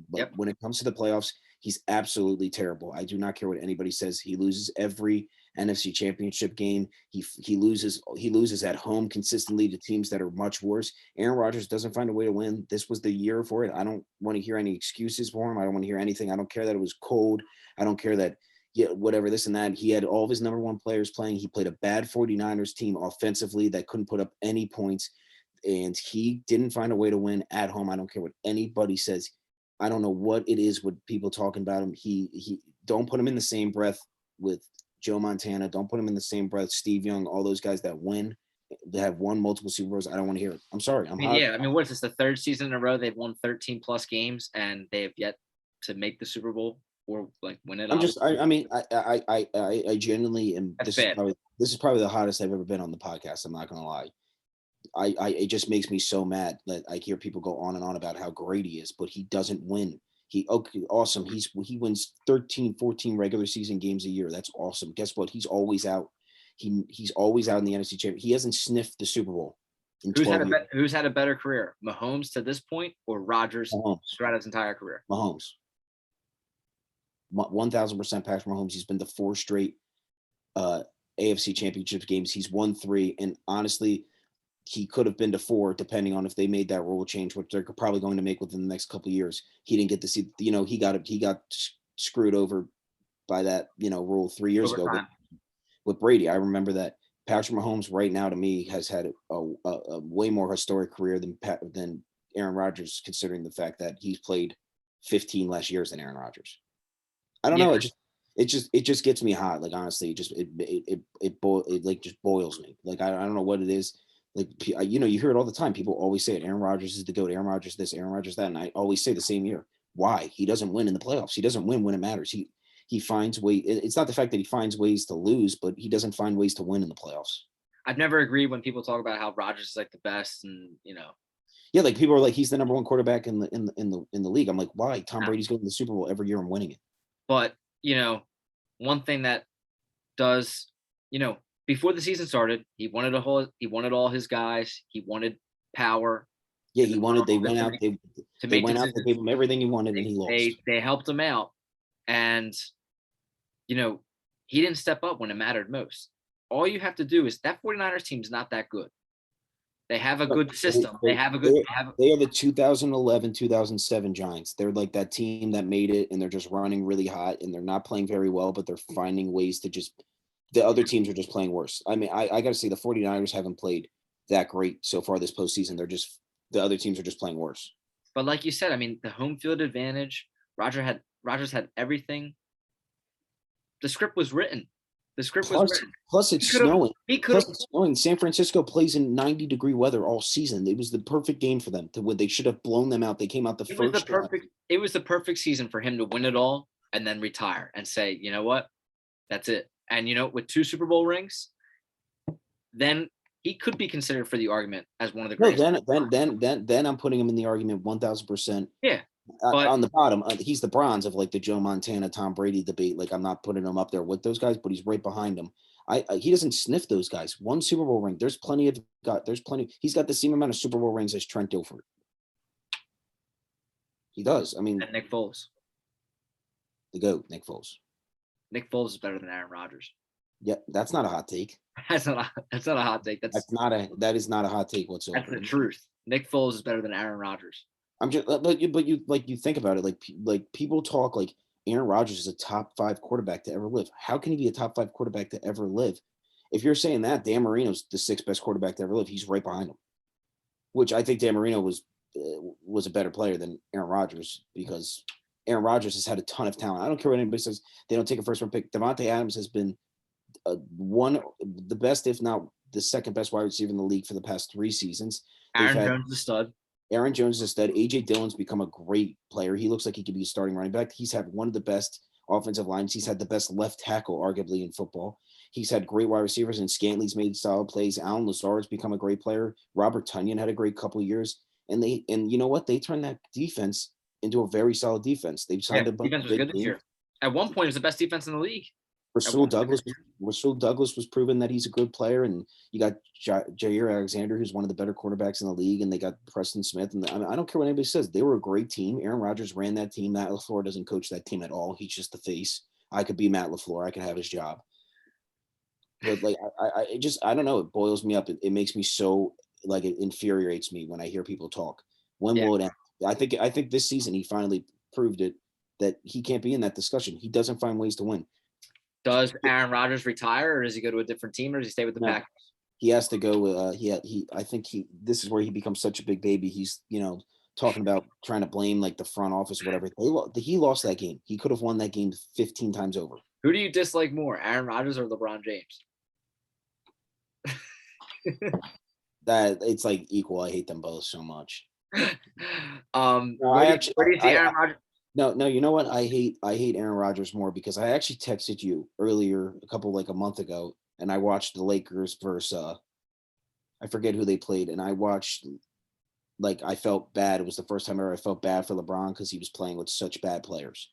But when it comes to the playoffs, he's absolutely terrible. I do not care what anybody says. He loses every NFC Championship game. He loses at home consistently to teams that are much worse. Aaron Rodgers doesn't find a way to win. This was the year for it. I don't want to hear any excuses for him. I don't want to hear anything. I don't care that it was cold. I don't care that whatever this and that. He had all of his number one players playing. He played a bad 49ers team offensively that couldn't put up any points. And he didn't find a way to win at home. I don't care what anybody says. I don't know what it is with people talking about him. He don't put him in the same breath with Joe Montana. Don't put him in the same breath. Steve Young, all those guys that win, that have won multiple Super Bowls. I don't want to hear it. I'm sorry. I'm hot. Yeah. I mean, what is this? The third season in a row they've won 13 plus games, and they have yet to make the Super Bowl or like win it. I'm just. I mean, I genuinely am. That's This is bad. probably the hottest I've ever been on the podcast. I'm not gonna lie. It just makes me so mad that I hear people go on and on about how great he is, but he doesn't win. Okay, awesome. He wins 13, 14 regular season games a year. That's awesome. Guess what? He's always out. He's always out in the NFC Championship. He hasn't sniffed the Super Bowl in 12 years. Who's had a better career, Mahomes to this point or Rodgers throughout his entire career? Mahomes. 1,000% Patrick Mahomes. He's been to 4 straight AFC Championship games. He's won 3, and honestly, he could have been to 4, depending on if they made that rule change, which they're probably going to make within the next couple of years. He didn't get to see. He got screwed over by that rule 3 years ago with Brady. I remember that. Patrick Mahomes right now to me has had a way more historic career than Aaron Rodgers, considering the fact that he's played 15 less years than Aaron Rodgers. I don't know. It just gets me hot. Like, honestly, it just boils me. Like, I don't know what it is. Like, you hear it all the time. People always say it. Aaron Rodgers is the GOAT. Aaron Rodgers this, Aaron Rodgers that. And I always say the same year. Why? He doesn't win in the playoffs. He doesn't win when it matters. He finds ways. It's not the fact that he finds ways to lose, but he doesn't find ways to win in the playoffs. I've never agreed when people talk about how Rodgers is like the best, and Yeah, like people are like, he's the number 1 quarterback in the league. I'm like, why? Tom Brady's going to the Super Bowl every year and winning it. But one thing that does, before the season started, he wanted all his guys. He wanted power. Yeah, he wanted. They went out. They went out. They gave him everything he wanted, and he lost. They helped him out, and he didn't step up when it mattered most. All you have to do is that 49ers team is not that good. They have a good system. They are the 2011, 2007 Giants. They're like that team that made it, and they're just running really hot, and they're not playing very well, but they're finding ways to just – the other teams are just playing worse. I mean, I got to say the 49ers haven't played that great so far this postseason. The other teams are just playing worse. But like you said, I mean, the home field advantage, Rodgers had everything. The script was written. Plus, it's snowing. It's snowing. San Francisco plays in 90-degree weather all season. It was the perfect game for them to win. They should have blown them out. They came out It was the perfect season for him to win it all and then retire and say, you know what, that's it. And with 2 Super Bowl rings, then he could be considered for the argument as one of the greatest. Then I'm putting him in the argument 1,000%. Yeah. On the bottom, he's the bronze of like the Joe Montana, Tom Brady debate. Like, I'm not putting him up there with those guys, but he's right behind them. He doesn't sniff those guys. 1 Super Bowl ring. There's plenty. He's got the same amount of Super Bowl rings as Trent Dilfer. He does. I mean, and Nick Foles. The GOAT, Nick Foles. Nick Foles is better than Aaron Rodgers. Yeah, that's not a hot take. That's not a hot take. That is not a hot take whatsoever. That's the truth. Nick Foles is better than Aaron Rodgers. I'm just, but you think about it, like people talk like Aaron Rodgers is a top 5 quarterback to ever live. How can he be a top 5 quarterback to ever live? If you're saying that, Dan Marino's the 6th best quarterback to ever live. He's right behind him, which I think Dan Marino was a better player than Aaron Rodgers, because Aaron Rodgers has had a ton of talent. I don't care what anybody says. They don't take a first-round pick. Devontae Adams has been the best, if not the 2nd best wide receiver in the league for the past 3 seasons. Aaron Jones is a stud. Aaron Jones is a stud. A.J. Dillon's become a great player. He looks like he could be a starting running back. He's had one of the best offensive lines. He's had the best left tackle, arguably, in football. He's had great wide receivers, and Scantly's made solid plays. Alan Lazard's become a great player. Robert Tonyan had a great couple of years. And you know what? They turned that defense into a very solid defense. They've signed a bunch defense was good this year. At one point, it was the best defense in the league. Rasul Douglas was proven that he's a good player, and you got Jair Alexander, who's one of the better quarterbacks in the league, and they got Preston Smith. And I don't care what anybody says; they were a great team. Aaron Rodgers ran that team. Matt LaFleur doesn't coach that team at all. He's just the face. I could be Matt LaFleur. I could have his job. But I don't know. It boils me up. It makes me so it infuriates me when I hear people talk. When will it end? I think this season he finally proved it that he can't be in that discussion. He doesn't find ways to win. Does Aaron Rodgers retire, or does he go to a different team, or does he stay with the Packers? He has to go. I think this is where he becomes such a big baby. He's talking about trying to blame the front office, or whatever. He lost that game. He could have won that game 15 times over. Who do you dislike more, Aaron Rodgers or LeBron James? That it's like equal. I hate them both so much. No, Where do you see Aaron Rodgers? no. You know what? I hate Aaron Rodgers more because I actually texted you earlier, a month ago, and I watched the Lakers versus I forget who they played, and I watched I felt bad. It was the first time ever I felt bad for LeBron because he was playing with such bad players.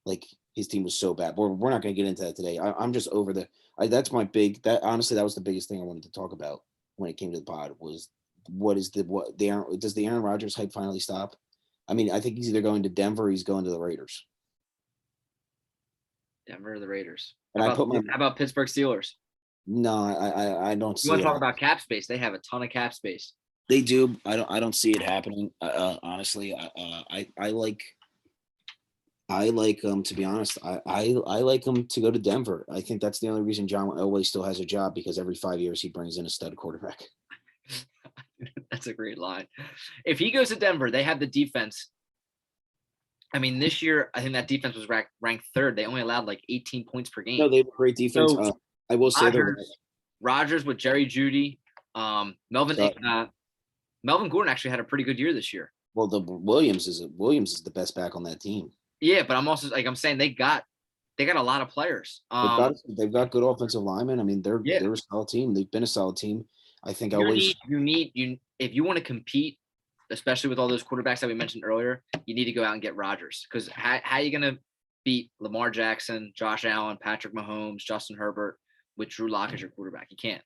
Like his team was so bad. We're not going to get into that today. I'm just over that's my big. That honestly, that was the biggest thing I wanted to talk about when it came to the pod was does the Aaron Rodgers hype finally stop? I mean, I think he's either going to Denver or he's going to the Raiders. Denver or the Raiders? And How about Pittsburgh Steelers? No, I don't You see want it. to talk about cap space? They have a ton of cap space. They do. I don't see it happening. Honestly, I like to be honest. I like him to go to Denver. I think that's the only reason John Elway still has a job because every 5 years he brings in a stud quarterback. That's a great line. If he goes to Denver, they have the defense. I mean, this year I think that defense was ranked third. They only allowed like 18 points per game. No, they have a great defense. So, I will say Rodgers with Jerry Jeudy, Melvin Gordon actually had a pretty good year this year. Well, Williams is the best back on that team. Yeah, but I'm also I'm saying they got a lot of players. They've got good offensive linemen. I mean, they're a solid team. They've been a solid team. I think if you want to compete, especially with all those quarterbacks that we mentioned earlier, you need to go out and get Rodgers because how are you going to beat Lamar Jackson, Josh Allen, Patrick Mahomes, Justin Herbert with Drew Lock as your quarterback? You can't.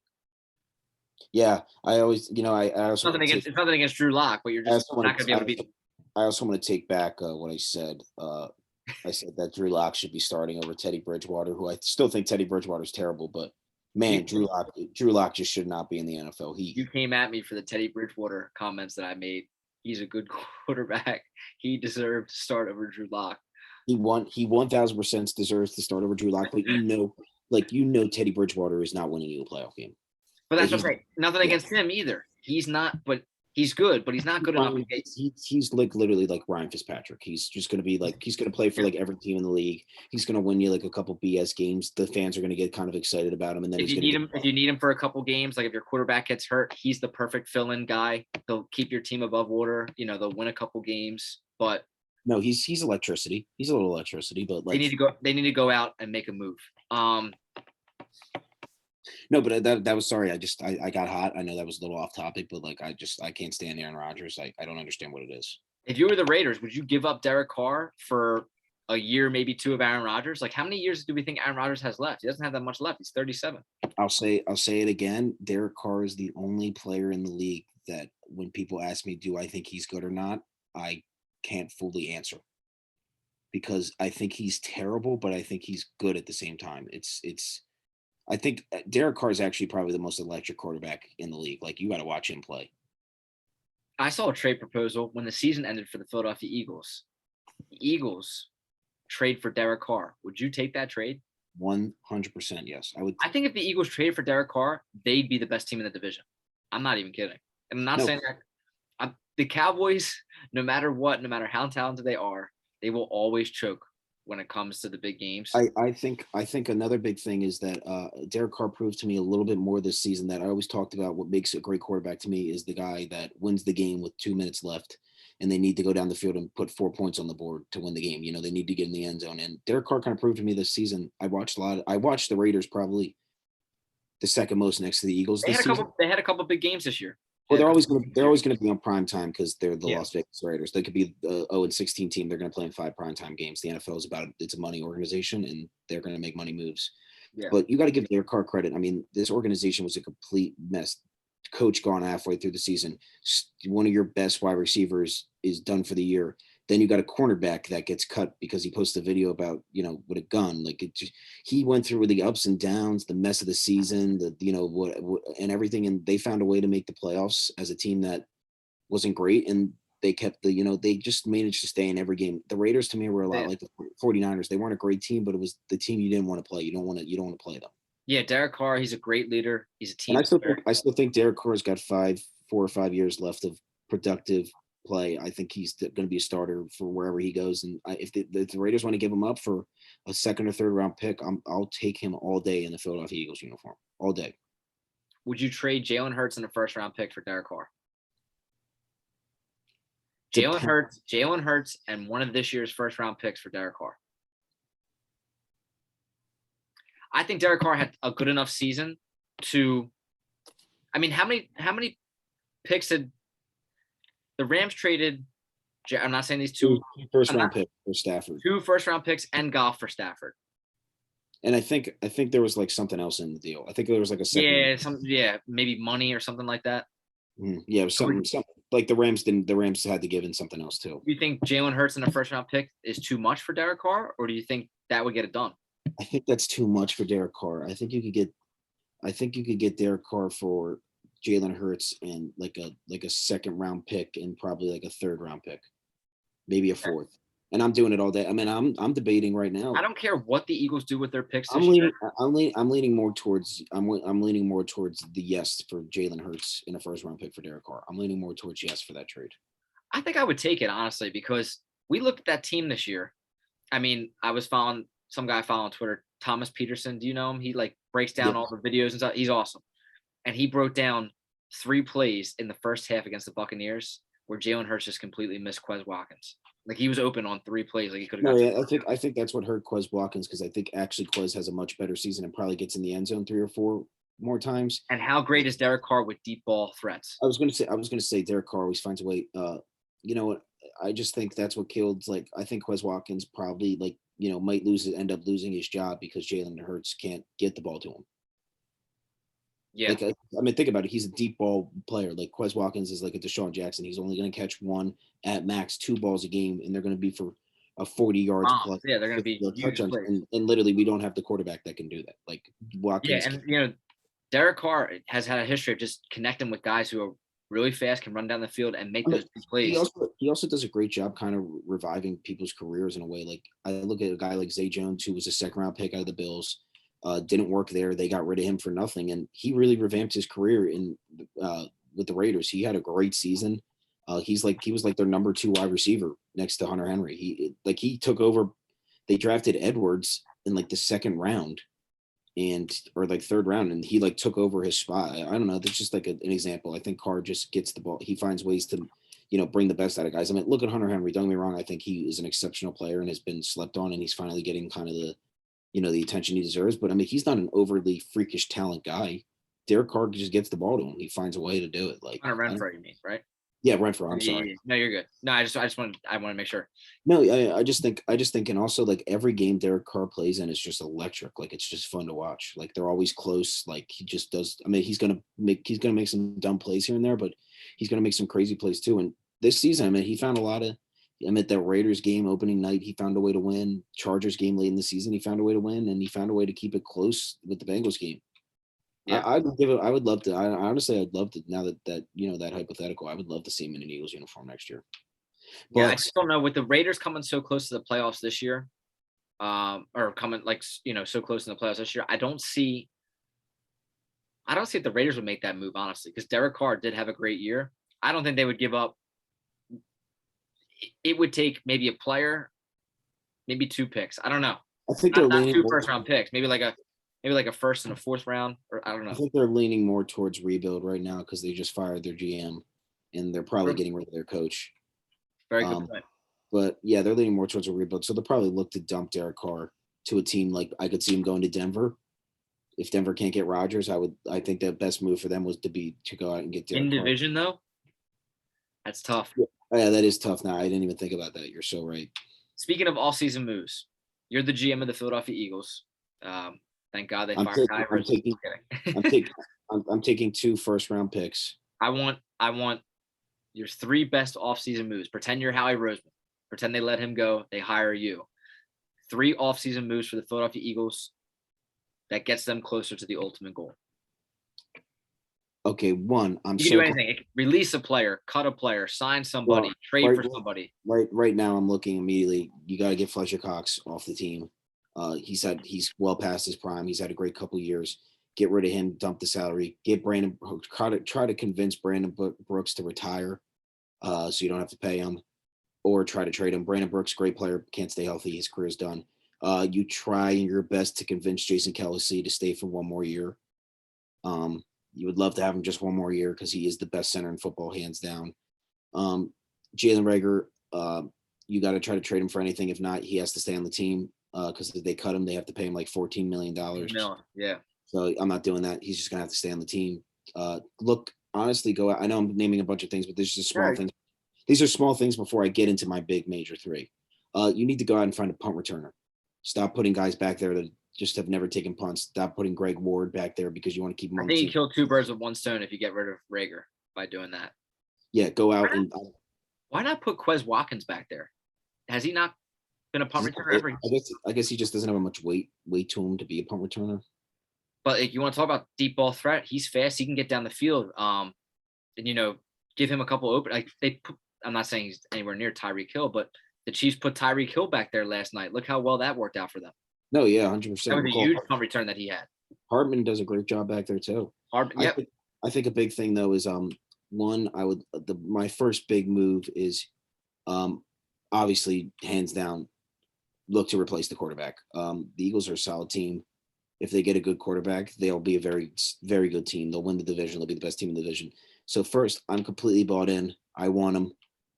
Yeah, I always, I also it's nothing against Drew Lock, but you're just not going to be able to beat him. I also want to take back what I said. I said that Drew Lock should be starting over Teddy Bridgewater, who I still think Teddy Bridgewater is terrible, but man, Drew Lock just should not be in the NFL. You came at me for the Teddy Bridgewater comments that I made. He's a good quarterback. He deserved to start over Drew Lock. He 1,000% deserves to start over Drew Lock, but Teddy Bridgewater is not winning you a playoff game. But that's okay. Nothing against him either. He's not, but he's good, but he's not good enough. He's literally like Ryan Fitzpatrick. He's just going to be he's going to play for every team in the league. He's going to win you a couple BS games. The fans are going to get kind of excited about him. And then if you need him for a couple games, if your quarterback gets hurt, he's the perfect fill-in guy. He'll keep your team above water. They'll win a couple games, but no, he's electricity. He's a little electricity, but they need to go out and make a move. No, but that was sorry. I got hot. I know that was a little off topic, but I can't stand Aaron Rodgers. I don't understand what it is. If you were the Raiders, would you give up Derek Carr for a year, maybe two of Aaron Rodgers? How many years do we think Aaron Rodgers has left? He doesn't have that much left. He's 37. I'll say it again. Derek Carr is the only player in the league that when people ask me, do I think he's good or not? I can't fully answer because I think he's terrible, but I think he's good at the same time. I think Derek Carr is actually probably the most electric quarterback in the league. You got to watch him play. I saw a trade proposal when the season ended for the Philadelphia Eagles. The Eagles trade for Derek Carr. Would you take that trade? 100% yes. I would. I think if the Eagles traded for Derek Carr, they'd be the best team in the division. I'm not even kidding. And I'm not saying that. The Cowboys, no matter what, no matter how talented they are, they will always choke when it comes to the big games. I think another big thing is that Derek Carr proved to me a little bit more this season that I always talked about what makes a great quarterback to me is the guy that wins the game with 2 minutes left and they need to go down the field and put 4 points on the board to win the game. They need to get in the end zone. And Derek Carr kind of proved to me this season. I watched the Raiders probably the second most next to the Eagles. They had a couple big games this year. Well, they're always going to be on prime time because they're the Las Vegas Raiders. They could be the 0-16 team. They're going to play in 5 primetime games. The NFL is it's a money organization, and they're going to make money moves. Yeah. But you got to give Derek Carr credit. I mean, this organization was a complete mess. Coach gone halfway through the season. One of your best wide receivers is done for the year. Then you got a cornerback that gets cut because he posted a video about, with a gun. He went through the ups and downs, the mess of the season, and everything. And they found a way to make the playoffs as a team that wasn't great. And they kept they just managed to stay in every game. The Raiders to me were a lot like the 49ers. They weren't a great team, but it was the team you didn't want to play. You don't want to play them. Yeah. Derek Carr, he's a great leader. He's a team. And I still think Derek Carr's got 4 or 5 years left of productive play. I think he's going to be a starter for wherever he goes. And if the Raiders want to give him up for a second or third round pick, I'll take him all day in the Philadelphia Eagles uniform, all day. Would you trade Jalen Hurts in a first round pick for Derek Carr? Depend- Jalen Hurts, and one of this year's first round picks for Derek Carr. I think Derek Carr had a good enough season to. I mean, how many picks did the Rams traded? I'm not saying these two first round picks for Stafford, 2 first round picks and Goff for Stafford. and I think there was like something else in the deal. I think there was like a second. Maybe money or something like that. Yeah, it was something like the Rams didn't. The Rams had to give in something else too. Do you think Jalen Hurts in a first round pick is too much for Derek Carr, or do you think that would get it done? I think that's too much for Derek Carr. I think you could get Derek Carr for Jalen Hurts and like a second round pick and probably like a third round pick, maybe a fourth. And I'm doing it all day. I mean, I'm debating right now. I don't care what the Eagles do with their picks. I'm leaning more towards the yes for Jalen Hurts in a first round pick for Derek Carr. I'm leaning more towards yes for that trade. I think I would take it honestly because we looked at that team this year. I mean, I was following some guy on Twitter, Thomas Peterson. Do you know him? He like breaks down all the videos and stuff. He's awesome. And he broke down 3 plays in the first half against the Buccaneers where Jalen Hurts just completely missed Quez Watkins. Like he was open on 3 plays. Like he could have. No, yeah, I think that's what hurt Quez Watkins because I think actually Quez has a much better season and probably gets in the end zone 3 or 4 more times. And how great is Derek Carr with deep ball threats? I was gonna say Derek Carr always finds a way. You know what? I just think that's what killed. Like I think Quez Watkins probably might end up losing his job because Jalen Hurts can't get the ball to him. Yeah. Like, I mean, think about it. He's a deep ball player. Like Quez Watkins is like a Deshaun Jackson. He's only going to catch 1 at max 2 balls a game, and they're going to be for a 40 yards plus. Yeah, they're going to be touchdowns. And literally, we don't have the quarterback that can do that. Like Watkins. Yeah, and Derek Carr has had a history of just connecting with guys who are really fast, can run down the field and make those big plays. He also does a great job kind of reviving people's careers in a way. Like I look at a guy like Zay Jones, who was a second round pick out of the Bills. Didn't work there. They got rid of him for nothing, and he really revamped his career with the Raiders. He had a great season. He was like their number 2 wide receiver next to Hunter Henry. He took over. They drafted Edwards in like the second round, or like third round, and he like took over his spot. I don't know. That's just like an example. I think Carr just gets the ball. He finds ways to, bring the best out of guys. I mean, look at Hunter Henry. Don't get me wrong. I think he is an exceptional player and has been slept on, and he's finally getting kind of the attention he deserves. But I mean, he's not an overly freakish talent guy. Derek Carr just gets the ball to him. He finds a way to do it. Like Hunter Renfrow, you mean, right? Yeah, Renfrow. I'm sorry. No, you're good. No, I want to make sure. No, I just think, and also like every game Derek Carr plays in is just electric. Like it's just fun to watch. Like they're always close. Like he just does. I mean, he's gonna make some dumb plays here and there, but he's gonna make some crazy plays too. And this season, I mean, he found a lot of. I mean, that Raiders game opening night, he found a way to win. Chargers game late in the season, he found a way to win, and he found a way to keep it close with the Bengals game. Yeah. I would love to. Honestly, I'd love to. Now that that hypothetical, I would love to see him in an Eagles uniform next year. But, yeah, I just don't know with the Raiders coming so close to the playoffs this year, or coming so close in the playoffs this year. I don't see if the Raiders would make that move honestly, because Derek Carr did have a great year. I don't think they would give up. It would take maybe a player, maybe 2 picks. I don't know. I think not 2 first round picks. Maybe like a first and a 4th round, or I don't know. I think they're leaning more towards rebuild right now because they just fired their GM, and they're probably getting rid of their coach. Very good point. But yeah, they're leaning more towards a rebuild, so they'll probably look to dump Derek Carr to a team like I could see him going to Denver. If Denver can't get Rodgers, I think the best move for them was to go out and get Derek Carr. Division though. That's tough. Yeah, that is tough. Now I didn't even think about that. You're so right. Speaking of all-season moves, you're the GM of the Philadelphia Eagles. Thank God they fired Ivers. I'm taking 2 first-round picks. I want your 3 best off-season moves. Pretend you're Howie Roseman. Pretend they let him go. They hire you. 3 off-season moves for the Philadelphia Eagles that gets them closer to the ultimate goal. Okay, one. You can do anything. Release a player, cut a player, sign somebody, trade for somebody. Right now, I'm looking immediately. You got to get Fletcher Cox off the team. He's well past his prime. He's had a great couple years. Get rid of him. Dump the salary. Get Brandon. Try to convince Brandon Brooks to retire. so you don't have to pay him or try to trade him. Brandon Brooks, great player, can't stay healthy. His career's done. You try your best to convince Jason Kelce to stay for one more year. You would love to have him just one more year because he is the best center in football, hands down. Jalen Reagor, you got to try to trade him for anything. If not, he has to stay on the team because if they cut him, they have to pay him like $14 million. Yeah. So I'm not doing that. He's just going to have to stay on the team. Look, honestly, go out. I know I'm naming a bunch of things, but there's just small things. These are small things before I get into my big major three. You need to go out and find a punt returner. Stop putting guys back there that just have never taken punts. Stop putting Greg Ward back there because you want to keep him on the team. I think you kill two birds with one stone if you get rid of Reagor by doing that. Yeah, go out and why not put Quez Watkins back there? Has he not been a punt returner ever? I guess he just doesn't have much weight to him to be a punt returner. But if you want to talk about deep ball threat, he's fast. He can get down the field. And give him a couple open. I'm not saying he's anywhere near Tyreek Hill, but the Chiefs put Tyreek Hill back there last night. Look how well that worked out for them. No, yeah, 100%. That was a huge punt return that he had. Hartman does a great job back there too. Yep. I think a big thing though is one, my first big move is obviously hands down look to replace the quarterback. The Eagles are a solid team. If they get a good quarterback, they'll be a very, very good team. They'll win the division. They'll be the best team in the division. So first, I'm completely bought in. I want them.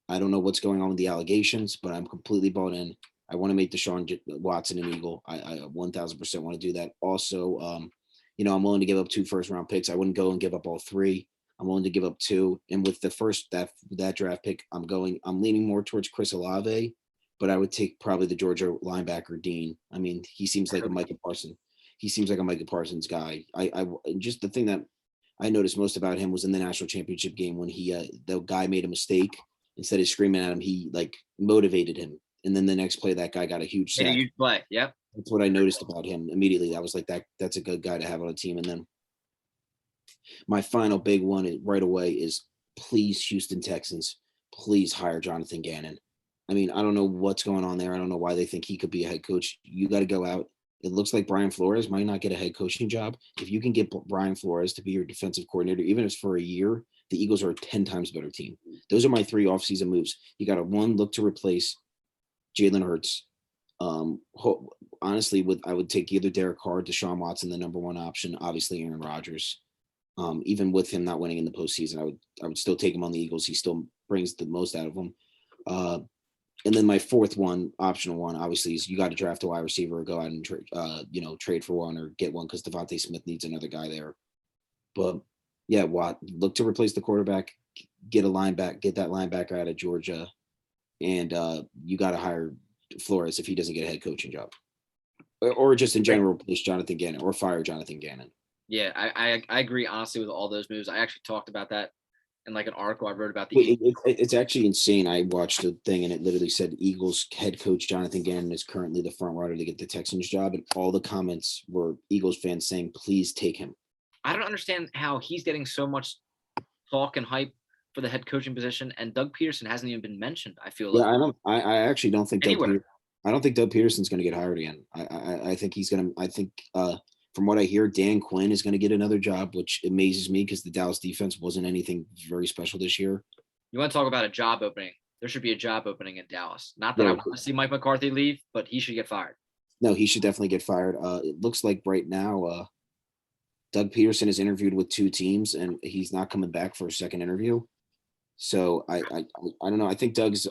I don't know what's going on with the allegations, but I'm completely bought in. I want to make Deshaun Watson an Eagle. I 1,000% want to do that. Also, I'm willing to give up 2 first-round picks. I wouldn't go and give up all 3. I'm willing to give up 2. And with the first that draft pick, I'm leaning more towards Chris Olave, but I would take probably the Georgia linebacker Dean. I mean, he seems like a Micah Parsons. He seems like a Micah Parsons guy. I just the thing that I noticed most about him was in the national championship game when the guy made a mistake. Instead of screaming at him, he motivated him. And then the next play, that guy got a huge sack. A huge play. Yep. That's what I noticed about him immediately. I was like, that's a good guy to have on a team. And then my final big one right away is please, Houston Texans, please hire Jonathan Gannon. I mean, I don't know what's going on there. I don't know why they think he could be a head coach. You got to go out. It looks like Brian Flores might not get a head coaching job. If you can get Brian Flores to be your defensive coordinator, even if it's for a year, the Eagles are a 10 times better team. Those are my 3 offseason moves. You got to look to replace Jalen Hurts. Honestly, I would take either Derek Carr, Deshaun Watson, the number 1 option. Obviously, Aaron Rodgers. Even with him not winning in the postseason, I would still take him on the Eagles. He still brings the most out of them. And then my 4th one, optional one, obviously, is you got to draft a wide receiver or go out and trade for one or get one because Devontae Smith needs another guy there. But yeah, look to replace the quarterback, get that linebacker out of Georgia, and you got to hire Flores if he doesn't get a head coaching job, or just in general replace Jonathan Gannon or fire Jonathan Gannon. Yeah, I agree honestly with all those moves. I actually talked about that in an article I wrote about the Eagles. It's actually insane. I watched a thing and it literally said Eagles head coach Jonathan Gannon is currently the front runner to get the Texans job, and all the comments were Eagles fans saying, "Please take him." I don't understand how he's getting so much talk and hype for the head coaching position, and Doug Peterson hasn't even been mentioned. I feel like I actually don't think I don't think Doug Peterson's going to get hired again. I think he's going to. I think from what I hear, Dan Quinn is going to get another job, which amazes me because the Dallas defense wasn't anything very special this year. You want to talk about a job opening? There should be a job opening in Dallas. Not that I want to see Mike McCarthy leave, but he should get fired. No, he should definitely get fired. It looks like right now, Doug Peterson is interviewed with 2 teams, and he's not coming back for a second interview. So I don't know. I think Doug's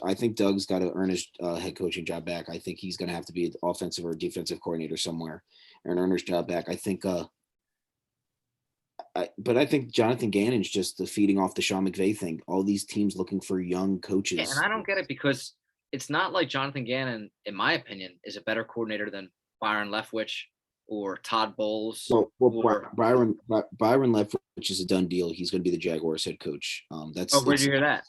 got to earn his head coaching job back. I think he's going to have to be an offensive or defensive coordinator somewhere and earn his job back. I think. But I think Jonathan Gannon's just the feeding off the Sean McVay thing. All these teams looking for young coaches. Yeah, and I don't get it because it's not like Jonathan Gannon, in my opinion, is a better coordinator than Byron Leftwich or Todd Bowles. Byron Leftwich is a done deal. He's going to be the Jaguars head coach. Where did you hear that?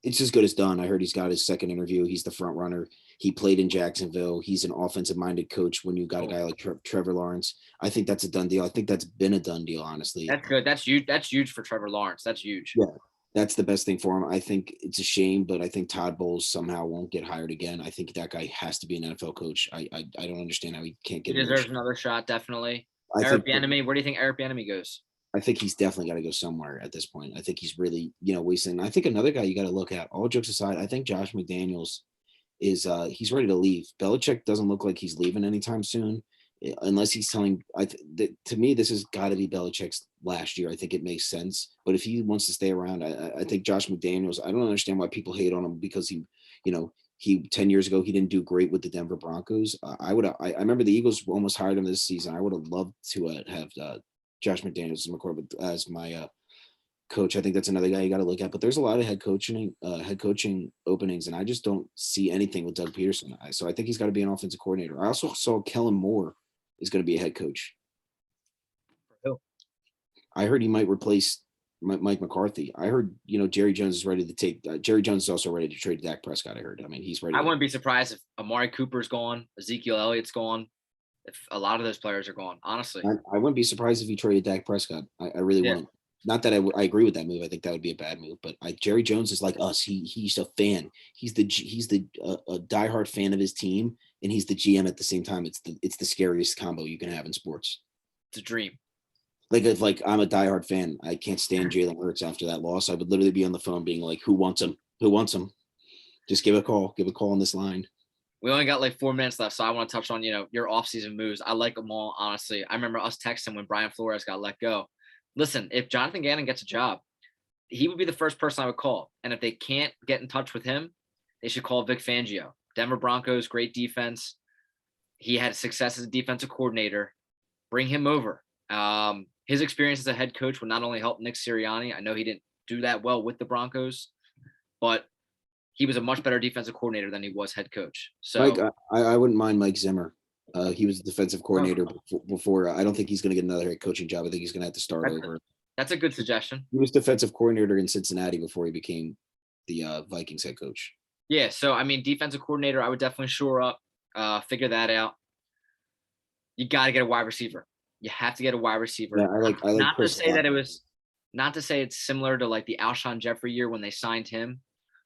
It's as good as done. I heard he's got his second interview. He's the front runner. He played in Jacksonville. He's an offensive-minded coach when you got a guy like Trevor Lawrence. I think that's a done deal. I think that's been a done deal, honestly. That's good. That's huge. That's huge for Trevor Lawrence. That's huge. Yeah, that's the best thing for him. I think it's a shame, but I think Todd Bowles somehow won't get hired again. I think that guy has to be an NFL coach. I don't understand how he can't get. He deserves another shot, definitely. Eric Bieniemy. Where do you think Eric Bieniemy goes? I think he's definitely got to go somewhere at this point. I think he's really, wasting. I think another guy you got to look at. All jokes aside, I think Josh McDaniels is he's ready to leave. Belichick doesn't look like he's leaving anytime soon, unless he's telling. To me, this has got to be Belichick's last year. I think it makes sense. But if he wants to stay around, I think Josh McDaniels. I don't understand why people hate on him because he 10 years ago he didn't do great with the Denver Broncos. I remember the Eagles almost hired him this season. I would have loved to have Josh McDaniels as my coach. I think that's another guy you got to look at. But there's a lot of head coaching openings, and I just don't see anything with Doug Peterson. So I think he's got to be an offensive coordinator. I also saw Kellen Moore is going to be a head coach. For who? I heard he might replace Mike McCarthy. I heard Jerry Jones is ready to take. Jerry Jones is also ready to trade Dak Prescott. I heard. I mean, he's ready. I wouldn't be surprised if Amari Cooper's gone, Ezekiel Elliott's gone, if a lot of those players are gone. Honestly, I wouldn't be surprised if he traded Dak Prescott. I really wouldn't. Not that I agree with that move. I think that would be a bad move. But Jerry Jones is like us. He's a fan. He's the a diehard fan of his team, and he's the GM at the same time. It's the scariest combo you can have in sports. It's a dream. Like I'm a diehard fan. I can't stand Jalen Hurts after that loss. I would literally be on the phone being like, "Who wants him? Who wants him? Just give a call. Give a call on this line." We only got like 4 minutes left, so I want to touch on your offseason moves. I like them all, honestly. I remember us texting when Brian Flores got let go. Listen, if Jonathan Gannon gets a job, he would be the first person I would call. And if they can't get in touch with him, they should call Vic Fangio. Denver Broncos, great defense. He had success as a defensive coordinator. Bring him over. His experience as a head coach would not only help Nick Sirianni. I know he didn't do that well with the Broncos, but he was a much better defensive coordinator than he was head coach. So Mike, I wouldn't mind Mike Zimmer. He was a defensive coordinator before. I don't think he's going to get another head coaching job. I think he's going to have to start over. That's a good suggestion. He was defensive coordinator in Cincinnati before he became the Vikings head coach. Yeah, so I mean, defensive coordinator, I would definitely shore up, figure that out. You got to get a wide receiver. You have to get a wide receiver. Yeah, I like not Chris to say that it was, not to say it's similar to like the Alshon Jeffrey year when they signed him,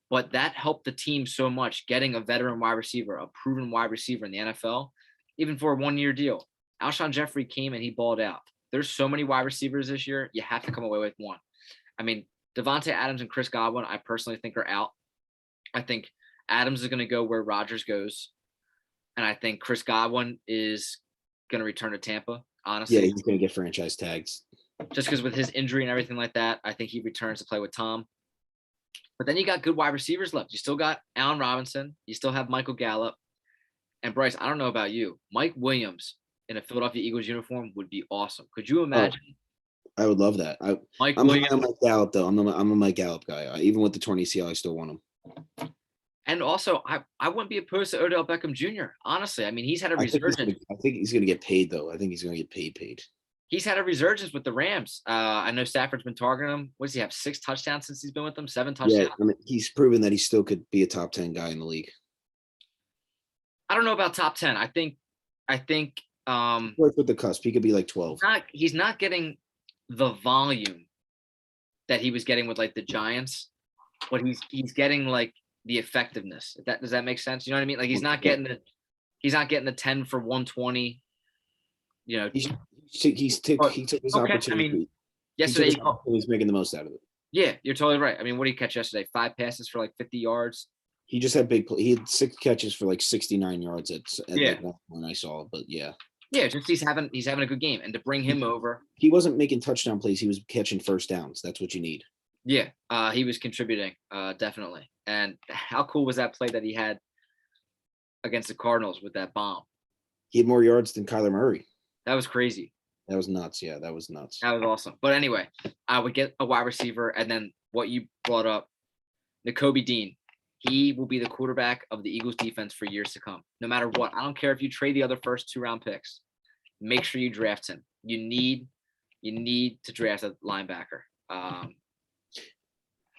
but that helped the team so much getting a veteran wide receiver, a proven wide receiver in the NFL, even for a 1-year deal. Alshon Jeffrey came and he balled out. There's so many wide receivers this year. You have to come away with one. I mean, Devontae Adams and Chris Godwin, I personally think are out. I think Adams is going to go where Rodgers goes. And I think Chris Godwin is going to return to Tampa, honestly. Yeah, he's going to get franchise tags. Just because with his injury and everything like that, I think he returns to play with Tom. But then you got good wide receivers left. You still got Allen Robinson. You still have Michael Gallup. And Bryce, I don't know about you. Mike Williams in a Philadelphia Eagles uniform would be awesome. Could you imagine? I would love that. I'm Mike Gallup, though. I'm a Mike Gallup guy. Even with the torn ACL, I still want him. And also, I wouldn't be opposed to Odell Beckham Jr., honestly. I mean, he's had a resurgence. I think he's going to get paid, though. I think he's going to get paid. He's had a resurgence with the Rams. I know Stafford's been targeting him. What does he have, 6 touchdowns since he's been with them? 7 touchdowns? Yeah, I mean, he's proven that he still could be a top 10 guy in the league. I don't know about top 10. I think with the cusp, he could be like 12. He's not getting the volume that he was getting with like the Giants, but he's getting like the effectiveness. Does that make sense? You know what I mean? Like he's not getting the 10 for 120. You know, he took his opportunity. I mean, yesterday he's making the most out of it. Yeah, you're totally right. I mean, what did he catch yesterday? 5 passes for like 50 yards. He just had he had 6 catches for like 69 yards at like when I saw it, but yeah. Yeah, just he's having a good game. And to bring him over. He wasn't making touchdown plays, he was catching first downs. That's what you need. Yeah, he was contributing, definitely. And how cool was that play that he had against the Cardinals with that bomb? He had more yards than Kyler Murray. That was crazy. That was nuts. Yeah, that was nuts. That was awesome. But anyway, I would get a wide receiver, and then what you brought up, Nakobe Dean. He will be the quarterback of the Eagles defense for years to come. No matter what. I don't care if you trade the other first 2-round picks. Make sure you draft him. You need to draft a linebacker.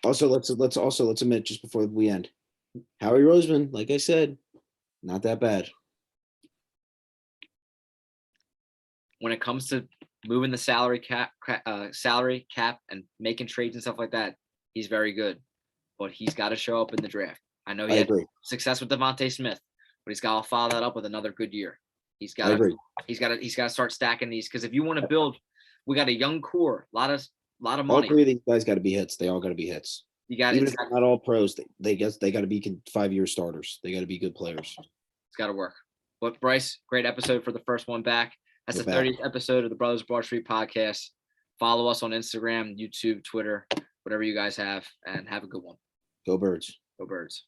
Also, let's admit just before we end, Howie Roseman, like I said, not that bad. When it comes to moving the salary cap and making trades and stuff like that, he's very good. But he's got to show up in the draft. I know he had success with Devontae Smith, but he's got to follow that up with another good year. He's got to start stacking these, because if you want to build We got a young core, a lot of All money. 3 of these guys got to be hits. They all got to be hits. You got Even it's if they're not all pros, they got to be 5-year starters. They got to be good players. got to work. But Bryce, great episode for the first one back. That's We're the back. 30th episode of the Brothers Broad Street podcast. Follow us on Instagram, YouTube, Twitter, whatever you guys have, and have a good one. Go Birds. Go Birds.